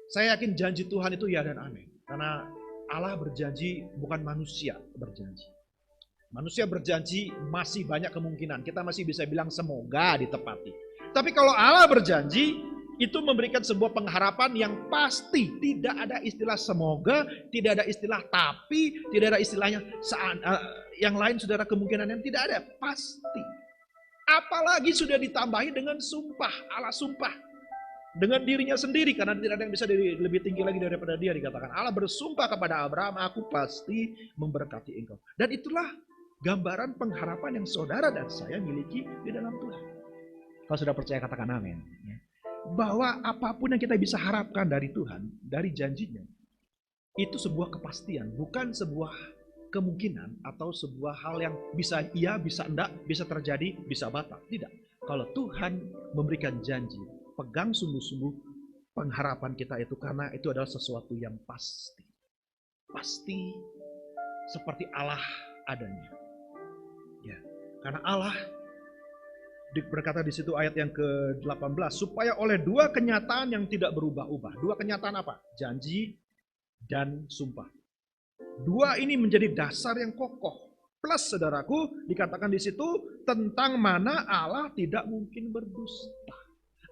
Saya yakin janji Tuhan itu ya dan amin. Karena Allah berjanji, bukan manusia berjanji. Manusia berjanji masih banyak kemungkinan. Kita masih bisa bilang semoga ditepati. Tapi kalau Allah berjanji, itu memberikan sebuah pengharapan yang pasti. Tidak ada istilah semoga, tidak ada istilah tapi, tidak ada istilahnya yang lain saudara, kemungkinan yang tidak ada. Pasti. Apalagi sudah ditambahi dengan sumpah. Allah sumpah dengan dirinya sendiri, karena tidak ada yang bisa lebih tinggi lagi daripada dia. Dikatakan Allah bersumpah kepada Abraham, aku pasti memberkati engkau. Dan itulah gambaran pengharapan yang saudara dan saya miliki di dalam Tuhan. Kalau sudah percaya katakan amin. Bahwa apapun yang kita bisa harapkan dari Tuhan, dari janjinya, itu sebuah kepastian, bukan sebuah kemungkinan atau sebuah hal yang bisa iya, bisa enggak, bisa terjadi, bisa batal. Tidak. Kalau Tuhan memberikan janji, pegang sungguh-sungguh pengharapan kita itu, karena itu adalah sesuatu yang pasti. Pasti seperti Allah adanya. Ya, karena Allah berkata di situ ayat yang ke-18, supaya oleh dua kenyataan yang tidak berubah-ubah. Dua kenyataan apa? Janji dan sumpah. Dua ini menjadi dasar yang kokoh. Plus, saudaraku, dikatakan di situ tentang mana Allah tidak mungkin berdusta.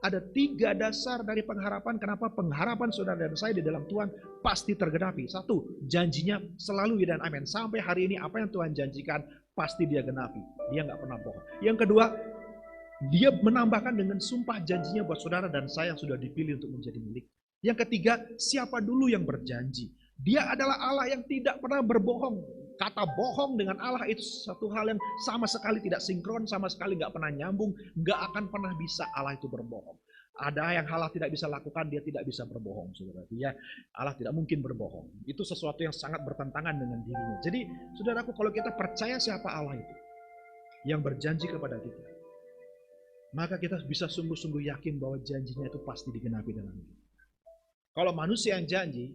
Ada 3 dasar dari pengharapan. Kenapa pengharapan saudara dan saya di dalam Tuhan pasti tergenapi. 1, janjinya selalu ya dan amin. Sampai hari ini apa yang Tuhan janjikan pasti dia genapi. Dia nggak pernah bohong. Yang kedua, dia menambahkan dengan sumpah janjinya buat saudara dan saya yang sudah dipilih untuk menjadi milik. Yang ketiga, siapa dulu yang berjanji? Dia adalah Allah yang tidak pernah berbohong. Kata bohong dengan Allah itu satu hal yang sama sekali tidak sinkron, sama sekali nggak pernah nyambung, nggak akan pernah bisa Allah itu berbohong. Ada yang Allah tidak bisa lakukan, dia tidak bisa berbohong, saudara. Dia Allah tidak mungkin berbohong. Itu sesuatu yang sangat bertentangan dengan dirinya. Jadi, saudaraku, kalau kita percaya siapa Allah itu, yang berjanji kepada kita, maka kita bisa sungguh-sungguh yakin bahwa janjinya itu pasti digenapi dalam hidup. Kalau manusia yang janji,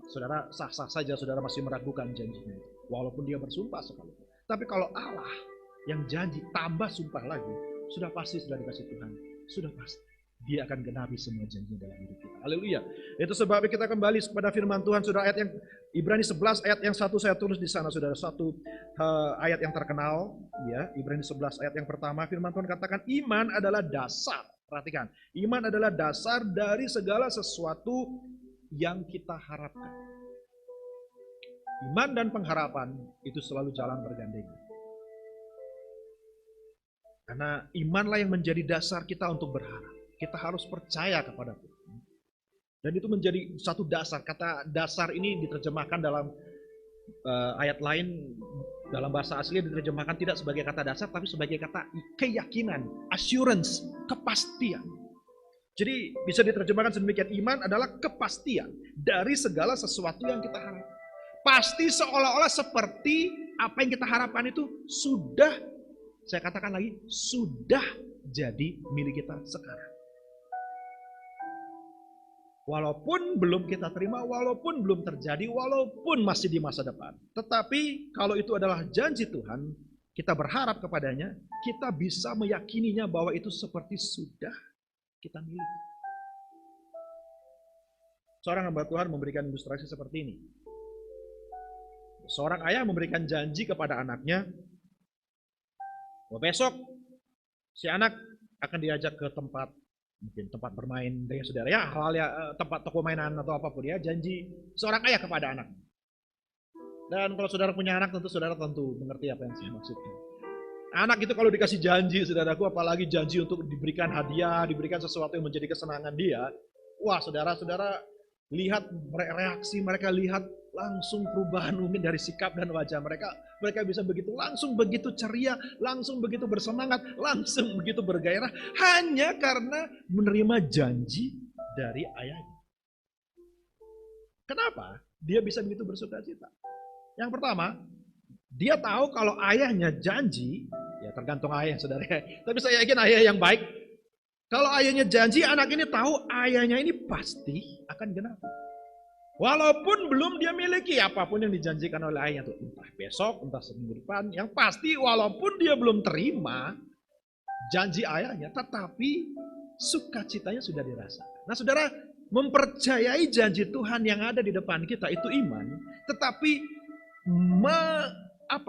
saudara sah-sah saja saudara masih meragukan janjinya itu, walaupun dia bersumpah sekalipun. Tapi kalau Allah yang janji tambah sumpah lagi, sudah pasti sudah dikasih Tuhan, sudah pasti dia akan genapi semua janjinya dalam hidup kita. Haleluya. Itu sebabnya kita kembali kepada firman Tuhan, saudara, ayat yang Ibrani 11 ayat yang 1 saya tulis di sana, saudara, satu ayat yang terkenal, ya, Ibrani 11 ayat yang pertama, firman Tuhan katakan iman adalah dasar. Perhatikan, iman adalah dasar dari segala sesuatu yang kita harapkan. Iman dan pengharapan itu selalu jalan bergandengan. Karena imanlah yang menjadi dasar kita untuk berharap. Kita harus percaya kepada Tuhan. Dan itu menjadi satu dasar. Kata dasar ini diterjemahkan dalam ayat lain, dalam bahasa asli diterjemahkan tidak sebagai kata dasar, tapi sebagai kata keyakinan, assurance, kepastian. Jadi bisa diterjemahkan sedemikian, iman adalah kepastian dari segala sesuatu yang kita harapkan. Pasti seolah-olah seperti apa yang kita harapkan itu sudah, saya katakan lagi, sudah jadi milik kita sekarang. Walaupun belum kita terima, walaupun belum terjadi, walaupun masih di masa depan. Tetapi kalau itu adalah janji Tuhan, kita berharap kepadanya, kita bisa meyakininya bahwa itu seperti sudah kita miliki. Seorang hamba Tuhan memberikan ilustrasi seperti ini. Seorang ayah memberikan janji kepada anaknya, bahwa besok si anak akan diajak ke tempat, mungkin tempat bermain dengan saudara, ya hal ya, tempat toko mainan atau apapun, ya, janji seorang ayah kepada anak. Dan kalau saudara punya anak, saudara tentu mengerti apa yang saya maksudkan. Anak itu kalau dikasih janji, saudaraku, apalagi janji untuk diberikan hadiah, diberikan sesuatu yang menjadi kesenangan dia, wah, saudara-saudara lihat reaksi mereka, lihat langsung perubahan mungkin dari sikap dan wajah mereka. Mereka bisa begitu, langsung begitu ceria, langsung begitu bersemangat, langsung begitu bergairah, hanya karena menerima janji dari ayahnya. Kenapa dia bisa begitu bersuka cita? Yang pertama, dia tahu kalau ayahnya janji, ya tergantung ayah, saudara. Tapi saya yakin ayah yang baik. Kalau ayahnya janji, anak ini tahu ayahnya ini pasti akan genapi. Walaupun belum dia miliki apapun yang dijanjikan oleh ayahnya, itu entah besok, entah seminggu depan, yang pasti walaupun dia belum terima janji ayahnya, tetapi sukacitanya sudah dirasakan. Nah, saudara, mempercayai janji Tuhan yang ada di depan kita itu iman, tetapi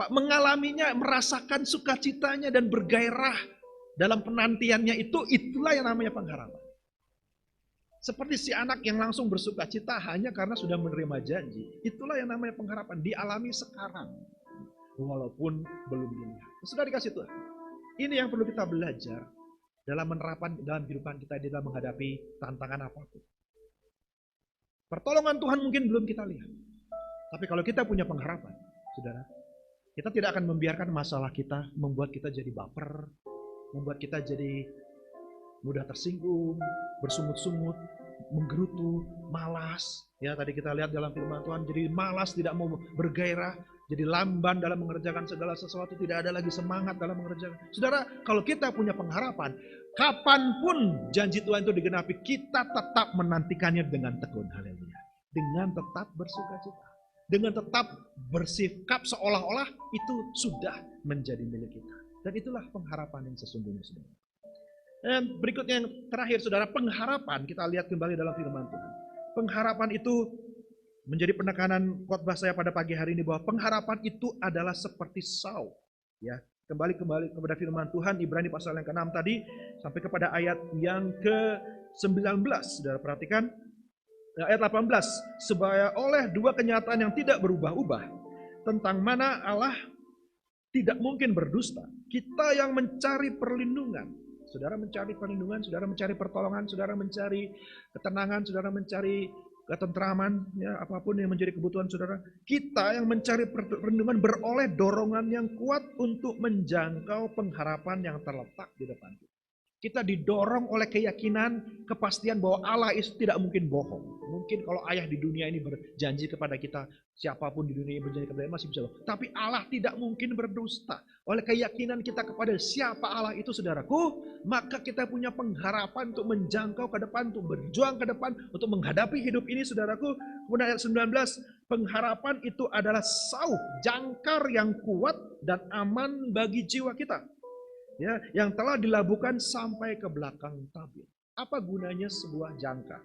mengalaminya, merasakan sukacitanya dan bergairah dalam penantiannya itulah yang namanya pengharapan. Seperti si anak yang langsung bersuka cita hanya karena sudah menerima janji. Itulah yang namanya pengharapan, dialami sekarang. Walaupun belum dilihat. Sudah dikasih Tuhan. Ini yang perlu kita belajar dalam menerapkan dalam kehidupan kita di dalam menghadapi tantangan apapun. Pertolongan Tuhan mungkin belum kita lihat. Tapi kalau kita punya pengharapan, saudara, kita tidak akan membiarkan masalah kita membuat kita jadi baper, membuat kita jadi mudah tersinggung, bersungut-sungut, menggerutu, malas. Ya, tadi kita lihat dalam firman Tuhan, jadi malas, tidak mau bergairah, jadi lamban dalam mengerjakan segala sesuatu, tidak ada lagi semangat dalam mengerjakan. Saudara, kalau kita punya pengharapan, kapanpun janji Tuhan itu digenapi, kita tetap menantikannya dengan tekun. Haleluya. Dengan tetap bersukacita. Dengan tetap bersikap seolah-olah itu sudah menjadi milik kita. Dan itulah pengharapan yang sesungguhnya, saudara. Dan berikutnya yang terakhir, saudara, pengharapan, kita lihat kembali dalam firman Tuhan. Pengharapan itu menjadi penekanan khotbah saya pada pagi hari ini, bahwa pengharapan itu adalah seperti saw. Ya, kembali kepada firman Tuhan, Ibrani pasal yang ke-6 tadi, sampai kepada ayat yang ke-19. Saudara perhatikan, ayat 18, supaya oleh dua kenyataan yang tidak berubah-ubah, tentang mana Allah tidak mungkin berdusta, kita yang mencari perlindungan, saudara mencari perlindungan, saudara mencari pertolongan, saudara mencari ketenangan, saudara mencari ketentraman, ya, apapun yang menjadi kebutuhan saudara, kita yang mencari perlindungan beroleh dorongan yang kuat untuk menjangkau pengharapan yang terletak di depan kita. Kita didorong oleh keyakinan, kepastian bahwa Allah itu tidak mungkin bohong. Mungkin kalau ayah di dunia ini berjanji kepada kita, siapapun di dunia ini berjanji kepada kita masih bisa bohong. Tapi Allah tidak mungkin berdusta. Oleh keyakinan kita kepada siapa Allah itu, saudaraku, maka kita punya pengharapan untuk menjangkau ke depan, untuk berjuang ke depan, untuk menghadapi hidup ini, saudaraku. Kemudian ayat 19, pengharapan itu adalah sauh, jangkar yang kuat dan aman bagi jiwa kita. Ya, yang telah dilabuhkan sampai ke belakang tabir. Apa gunanya sebuah jangkar?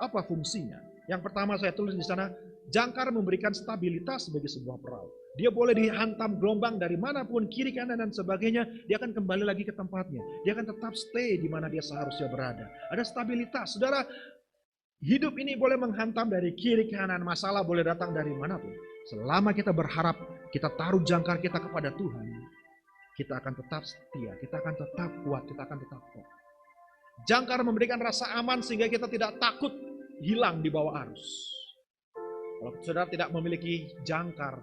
Apa fungsinya? Yang pertama saya tulis di sana, jangkar memberikan stabilitas bagi sebuah perahu. Dia boleh dihantam gelombang dari manapun, kiri kanan dan sebagainya, dia akan kembali lagi ke tempatnya. Dia akan tetap stay di mana dia seharusnya berada. Ada stabilitas. Saudara, hidup ini boleh menghantam dari kiri kanan, masalah boleh datang dari manapun. Selama kita berharap, kita taruh jangkar kita kepada Tuhan, kita akan tetap setia, kita akan tetap kuat, kita akan tetap kuat. Jangkar memberikan rasa aman sehingga kita tidak takut hilang di bawah arus. Kalau saudara tidak memiliki jangkar,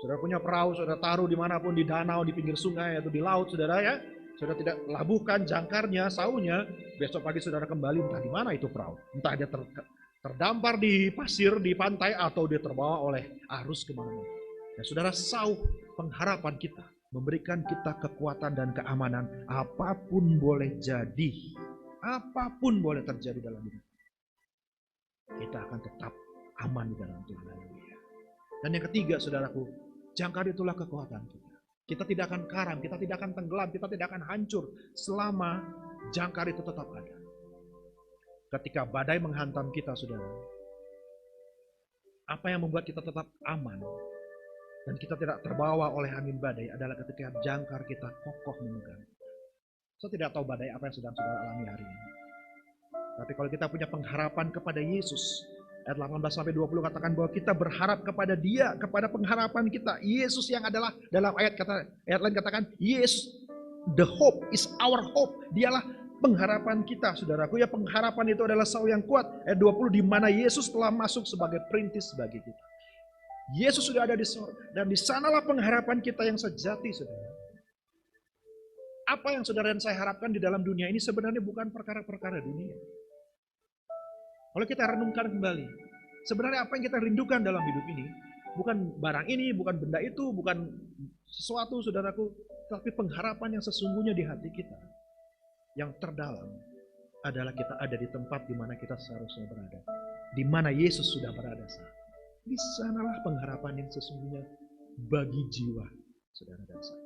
saudara punya perahu, saudara taruh dimanapun, di danau, di pinggir sungai, atau di laut, saudara ya, saudara tidak labuhkan jangkarnya, saunya, besok pagi saudara kembali, entah di mana itu perahu. Entah dia terdampar di pasir, di pantai, atau dia terbawa oleh arus kemana-mana. Ya, saudara, sauh pengharapan kita memberikan kita kekuatan dan keamanan. Apapun boleh jadi, apapun boleh terjadi dalam hidup, kita akan tetap aman di dalam Tuhan. Dan yang ketiga, saudaraku, jangkar itulah kekuatan kita. Kita tidak akan karam, kita tidak akan tenggelam, kita tidak akan hancur selama jangkar itu tetap ada. Ketika badai menghantam kita, saudara, apa yang membuat kita tetap aman dan kita tidak terbawa oleh angin badai adalah ketika jangkar kita kokoh memegang. Saya tidak tahu badai apa yang sedang saudara alami hari ini. Tapi kalau kita punya pengharapan kepada Yesus, ayat 18-20 katakan bahwa kita berharap kepada Dia, kepada pengharapan kita. Yesus yang adalah, dalam ayat lain katakan, Yesus, the hope is our hope. Dialah pengharapan kita, saudaraku. Ya, pengharapan itu adalah sauh yang kuat. Ayat 20, di mana Yesus telah masuk sebagai perintis bagi kita. Yesus sudah ada di sorga, dan di sanalah pengharapan kita yang sejati, saudara. Apa yang saudara dan saya harapkan di dalam dunia ini sebenarnya bukan perkara-perkara dunia. Kalau kita renungkan kembali, sebenarnya apa yang kita rindukan dalam hidup ini, bukan barang ini, bukan benda itu, bukan sesuatu, saudaraku, tapi pengharapan yang sesungguhnya di hati kita, yang terdalam, adalah kita ada di tempat di mana kita seharusnya berada, di mana Yesus sudah berada saat. Di sanalah pengharapan yang sesungguhnya bagi jiwa saudara dan saya.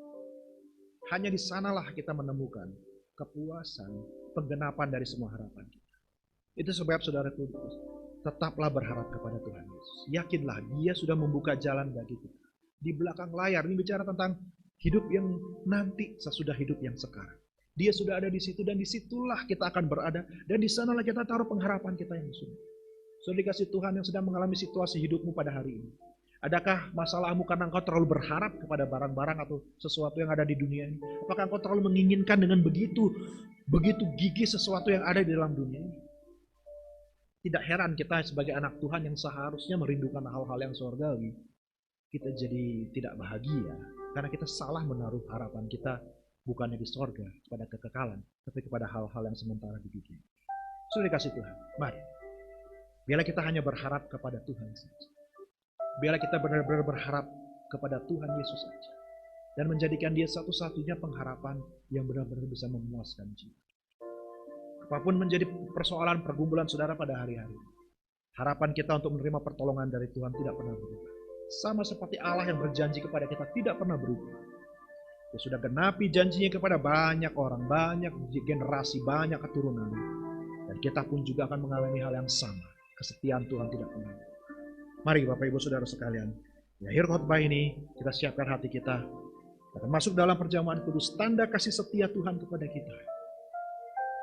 Hanya di sanalah kita menemukan kepuasan, penggenapan dari semua harapan kita. Itu sebab saudara tetaplah berharap kepada Tuhan Yesus. Yakinlah Dia sudah membuka jalan bagi kita. Di belakang layar ini bicara tentang hidup yang nanti sesudah hidup yang sekarang. Dia sudah ada di situ dan disitulah kita akan berada. Dan di sanalah kita taruh pengharapan kita yang sungguh. Saudara dikasih Tuhan yang sedang mengalami situasi hidupmu pada hari ini. Adakah masalahmu karena engkau terlalu berharap kepada barang-barang atau sesuatu yang ada di dunia ini? Apakah engkau terlalu menginginkan dengan begitu gigih sesuatu yang ada di dalam dunia ini? Tidak heran kita sebagai anak Tuhan yang seharusnya merindukan hal-hal yang surgawi, kita jadi tidak bahagia. Karena kita salah menaruh harapan kita bukannya di sorga, kepada kekekalan, tapi kepada hal-hal yang sementara di dunia. Saudara dikasih Tuhan, mari Biarlah kita hanya berharap kepada Tuhan saja. Biarlah kita benar-benar berharap kepada Tuhan Yesus saja. Dan menjadikan Dia satu-satunya pengharapan yang benar-benar bisa memuaskan jiwa. Apapun menjadi persoalan pergumulan saudara pada hari-hari, harapan kita untuk menerima pertolongan dari Tuhan tidak pernah berubah. Sama seperti Allah yang berjanji kepada kita tidak pernah berubah. Dia sudah genapi janjinya kepada banyak orang, banyak generasi, banyak keturunan. Dan kita pun juga akan mengalami hal yang sama. Kesetiaan Tuhan tidak pernah. Mari Bapak Ibu Saudara sekalian, di akhir khotbah ini kita siapkan hati kita akan masuk dalam perjamuan kudus, tanda kasih setia Tuhan kepada kita,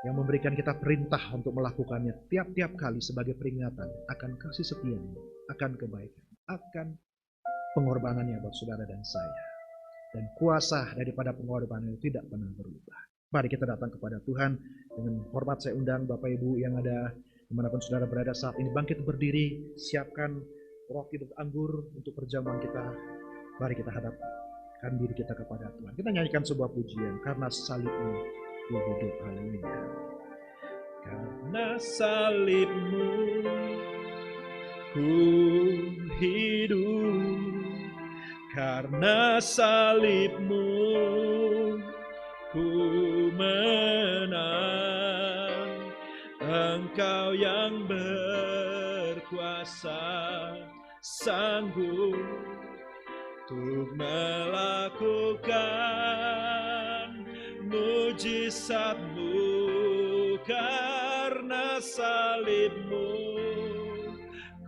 yang memberikan kita perintah untuk melakukannya tiap-tiap kali sebagai peringatan akan kasih setianya, akan kebaikan, akan pengorbanannya buat saudara dan saya. Dan kuasa daripada pengorbanan itu tidak pernah berubah. Mari kita datang kepada Tuhan. Dengan hormat saya undang Bapak Ibu yang ada dimanapun saudara berada saat ini, bangkit berdiri, siapkan roti dan anggur untuk perjamuan kita. Mari kita hadapkan diri kita kepada Tuhan. Kita nyanyikan sebuah pujian, karena salibmu ku hidup. Haleluya. Karena salibmu ku hidup, karena salibmu ku menang. Engkau yang berkuasa, sanggup untuk melakukan mujizat-Mu. Karena salib-Mu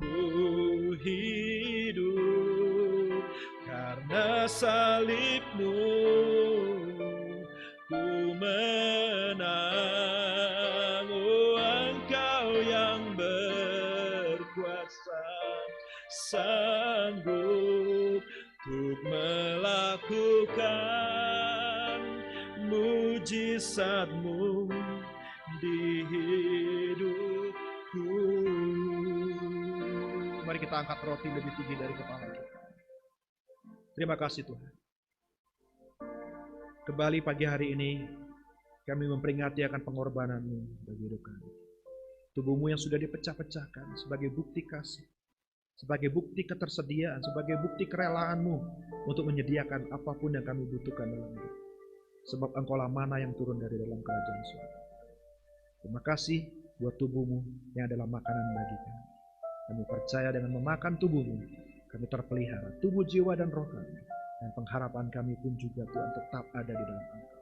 ku hidup, karena salib-Mu ku menang. Sanggup untuk melakukan mujizat-Mu di hidupku. Mari kita angkat roti lebih tinggi dari kepala kita. Terima kasih Tuhan. Kembali pagi hari ini kami memperingati akan pengorbanan-Mu bagi hidup kami. Tubuh-Mu yang sudah dipecah-pecahkan sebagai bukti kasih, sebagai bukti ketersediaan, sebagai bukti kerelaan-Mu untuk menyediakan apapun yang kami butuhkan dalam hidup. Sebab Engkaulah mana yang turun dari dalam kerajaan surga. Terima kasih buat tubuh-Mu yang adalah makanan bagi kami. Kami percaya dengan memakan tubuh-Mu, kami terpelihara, tubuh, jiwa, dan roh kami. Dan pengharapan kami pun juga Tuhan tetap ada di dalam Engkau.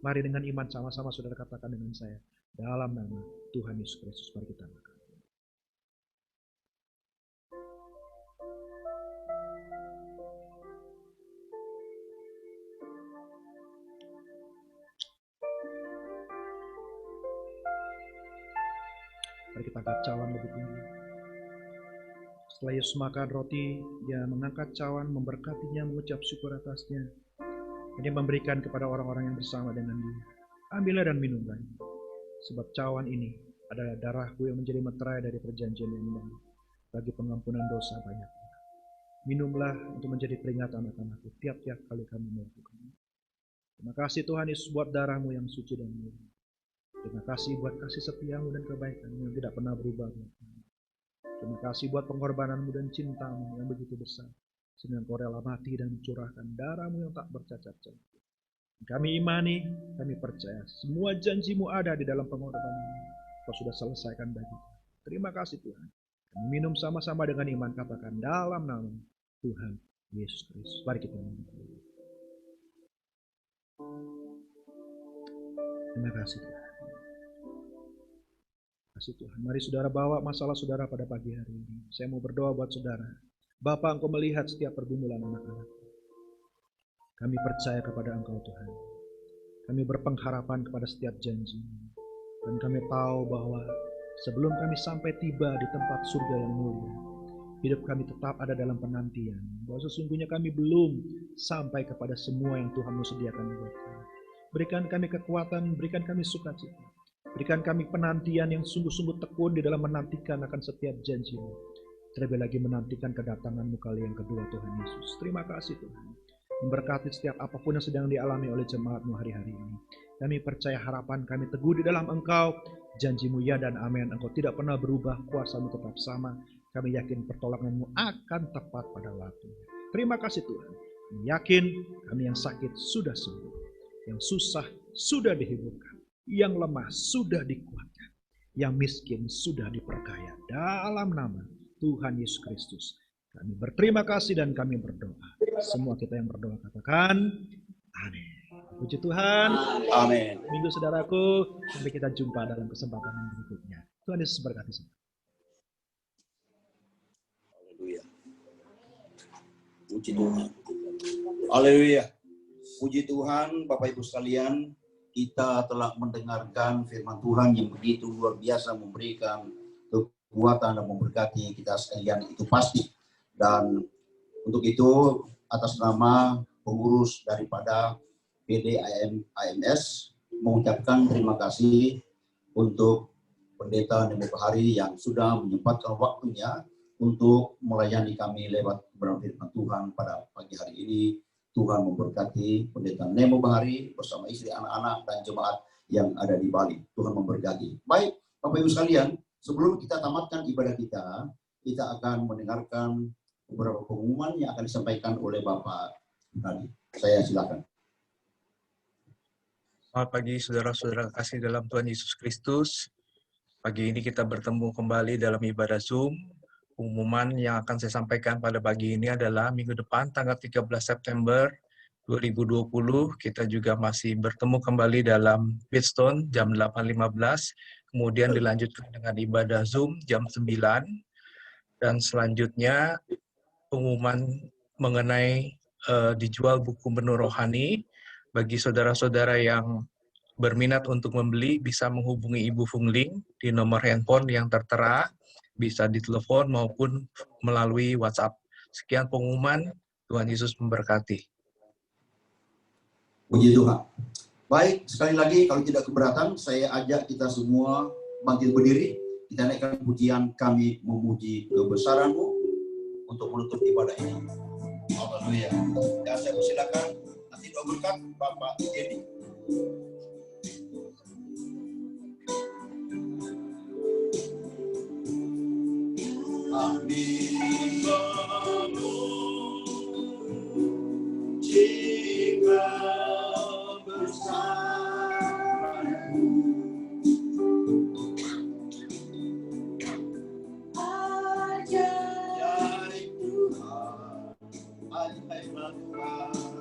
Mari dengan iman sama-sama saudara katakan dengan saya, dalam nama Tuhan Yesus Kristus, mari kita makan. Mari kita angkat cawan lebih tinggi. Setelah Yesus makan roti, Dia mengangkat cawan, memberkatinya, mengucap syukur atasnya. Dia memberikan kepada orang-orang yang bersama dengan Dia. Ambillah dan minumlah. Sebab cawan ini adalah darahku yang menjadi meterai dari perjanjian yang baru, bagi pengampunan dosa banyak. Minumlah untuk menjadi peringatan akan aku tiap-tiap kali kami melakukannya. Terima kasih Tuhan Yesus buat darah-Mu yang suci dan murni. Terima kasih buat kasih setia-Mu dan kebaikan-Mu yang tidak pernah berubah. Terima kasih buat pengorbanan-Mu dan cinta-Mu yang begitu besar, sehingga Engkau rela mati dan mencurahkan darah-Mu yang tak bercacat-cacat. Kami imani, kami percaya semua janji-Mu ada di dalam pengorbanan-Mu. Kau sudah selesaikan bagi kami. Terima kasih Tuhan. Kami minum sama-sama dengan iman, katakan dalam nama Tuhan Yesus Kristus. Mari kita minum. Terima kasih Tuhan. Kasih Tuhan. Mari saudara bawa masalah saudara pada pagi hari ini. Saya mau berdoa buat saudara. Bapa, Engkau melihat setiap pergumulan anak-anak. Kami percaya kepada Engkau Tuhan. Kami berpengharapan kepada setiap janji. Dan kami tahu bahwa sebelum kami sampai tiba di tempat surga yang mulia, hidup kami tetap ada dalam penantian. Bahwa sesungguhnya kami belum sampai kepada semua yang Tuhan sediakan buat kami. Berikan kami kekuatan, berikan kami sukacita. Berikan kami penantian yang sungguh-sungguh tekun di dalam menantikan akan setiap janji-Mu. Terlebih lagi menantikan kedatangan-Mu kali yang kedua Tuhan Yesus. Terima kasih Tuhan. Memberkati setiap apapun yang sedang dialami oleh jemaat-Mu hari-hari ini. Kami percaya harapan kami teguh di dalam Engkau. Janji-Mu ya dan amin. Engkau tidak pernah berubah, kuasa-Mu tetap sama. Kami yakin pertolongan-Mu akan tepat pada waktunya. Terima kasih Tuhan. Kami yakin kami yang sakit sudah sembuh. Yang susah sudah dihiburkan. Yang lemah sudah dikuatkan. Yang miskin sudah diperkaya. Dalam nama Tuhan Yesus Kristus. Kami berterima kasih dan kami berdoa. Semua kita yang berdoa katakan, amin. Puji Tuhan. Amin. Minggu saudaraku, sampai kita jumpa dalam kesempatan yang berikutnya. Tuhan Yesus berkati semua. Haleluya. Puji Tuhan. Haleluya. Puji Tuhan, Bapak Ibu sekalian, kita telah mendengarkan firman Tuhan yang begitu luar biasa, memberikan kekuatan dan memberkati kita sekalian, itu pasti. Dan untuk itu, atas nama pengurus daripada PD AMS mengucapkan terima kasih untuk Pendeta Nemo Bahari yang sudah menyempatkan waktunya untuk melayani kami lewat kebenaran firman Tuhan pada pagi hari ini. Tuhan memberkati Pendeta Nemo Bahari bersama istri, anak-anak, dan jemaat yang ada di Bali. Tuhan memberkati. Baik, Bapak Ibu sekalian, sebelum kita tamatkan ibadah kita akan mendengarkan beberapa pengumuman yang akan disampaikan oleh Bapak tadi. Saya silakan. Selamat pagi saudara-saudara kasih dalam Tuhan Yesus Kristus. Pagi ini kita bertemu kembali dalam ibadah Zoom. Pengumuman yang akan saya sampaikan pada pagi ini adalah minggu depan tanggal 13 September 2020 kita juga masih bertemu kembali dalam Bridgestone jam 8.15. Kemudian dilanjutkan dengan ibadah Zoom jam 9. Dan selanjutnya pengumuman mengenai dijual buku menu rohani. Bagi saudara-saudara yang berminat untuk membeli, bisa menghubungi Ibu Fungling di nomor handphone yang tertera, bisa ditelepon maupun melalui WhatsApp. Sekian pengumuman, Tuhan Yesus memberkati. Puji Tuhan. Baik, sekali lagi kalau tidak keberatan, saya ajak kita semua bangkit berdiri. Kita naikkan pujian Kami Memuji Kebesaran-Mu untuk menutup ibadah ini. Haleluya. Dan saya persilakan nanti doa berkat Bapak Jenny. Kami memuji kebesaran-Mu. Ajaib Tuhan, ajaib Tuhan.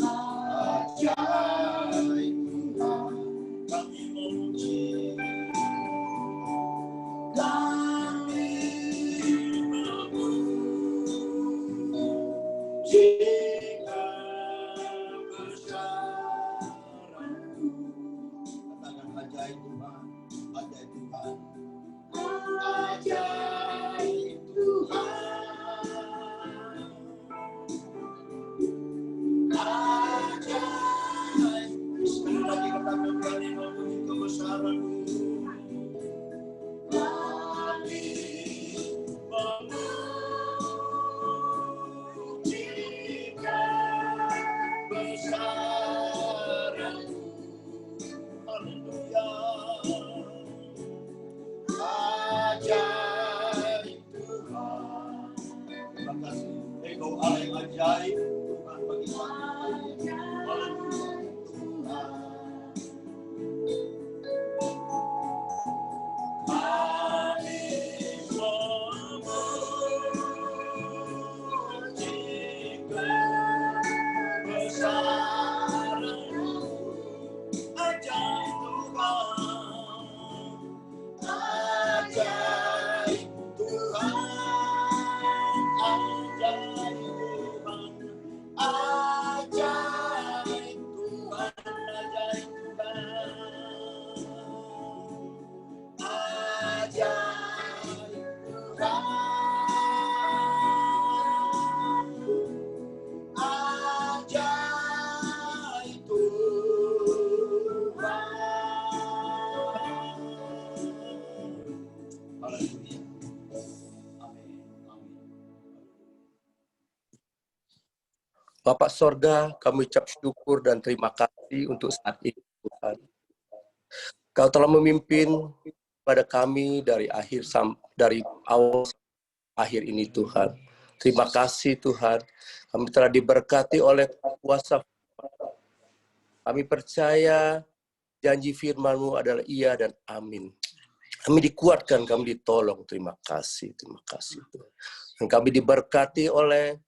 Ajaib Tuhan, kami memuji. Kami memuji kebesaran-Mu. Katakan ajaib Tuhan, ajaib Tuhan. Ajaib Tuhan. Ajaib. Sekali lagi katakan kami memuji kebesaran-Mu. Kami memuji kebesaran-Mu. Haleluya. Ajaib Tuhan. Terima kasih. Engkau Allah yang ajaib Tuhan bagi kami. Haleluya. Bapak Sorga, kami ucap syukur dan terima kasih untuk saat ini, Tuhan. Kau telah memimpin pada kami dari awal akhir ini Tuhan. Terima kasih Tuhan. Kami telah diberkati oleh kuasa. Kami percaya janji firman-Mu adalah iya dan amin. Kami dikuatkan, kami ditolong. Terima kasih Tuhan. Dan kami diberkati oleh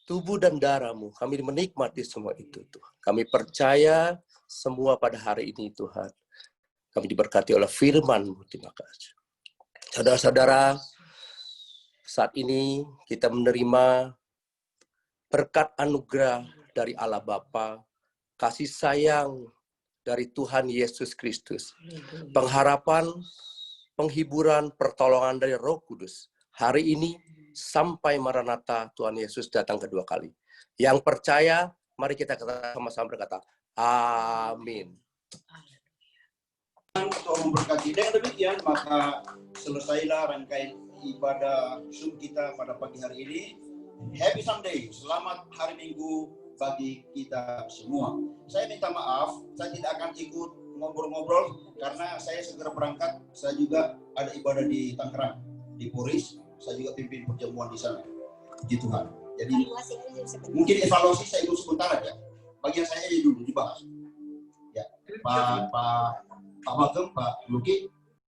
tubuh dan darah-Mu. Kami menikmati semua itu Tuhan. Kami percaya semua pada hari ini Tuhan. Kami diberkati oleh firman-Mu. Terima kasih. Saudara-saudara, saat ini kita menerima berkat anugerah dari Allah Bapa, kasih sayang dari Tuhan Yesus Kristus, pengharapan, penghiburan, pertolongan dari Roh Kudus. Hari ini sampai Maranatha Tuhan Yesus datang kedua kali. Yang percaya, mari kita sama-sama berkata, amin. Untuk memberkati. Dengan demikian, maka selesailah rangkaian ibadah Zoom kita pada pagi hari ini. Happy Sunday, selamat hari Minggu bagi kita semua. Saya minta maaf, saya tidak akan ikut ngobrol-ngobrol karena saya segera berangkat. Saya juga ada ibadah di Tangerang, di Poris. Saya juga pimpin perjamuan di sana. Puji Tuhan. Jadi mungkin evaluasi saya ikut sebentar aja. Bagian saya aja dulu dibahas. Ya, Pak Bagem, Pak Luki,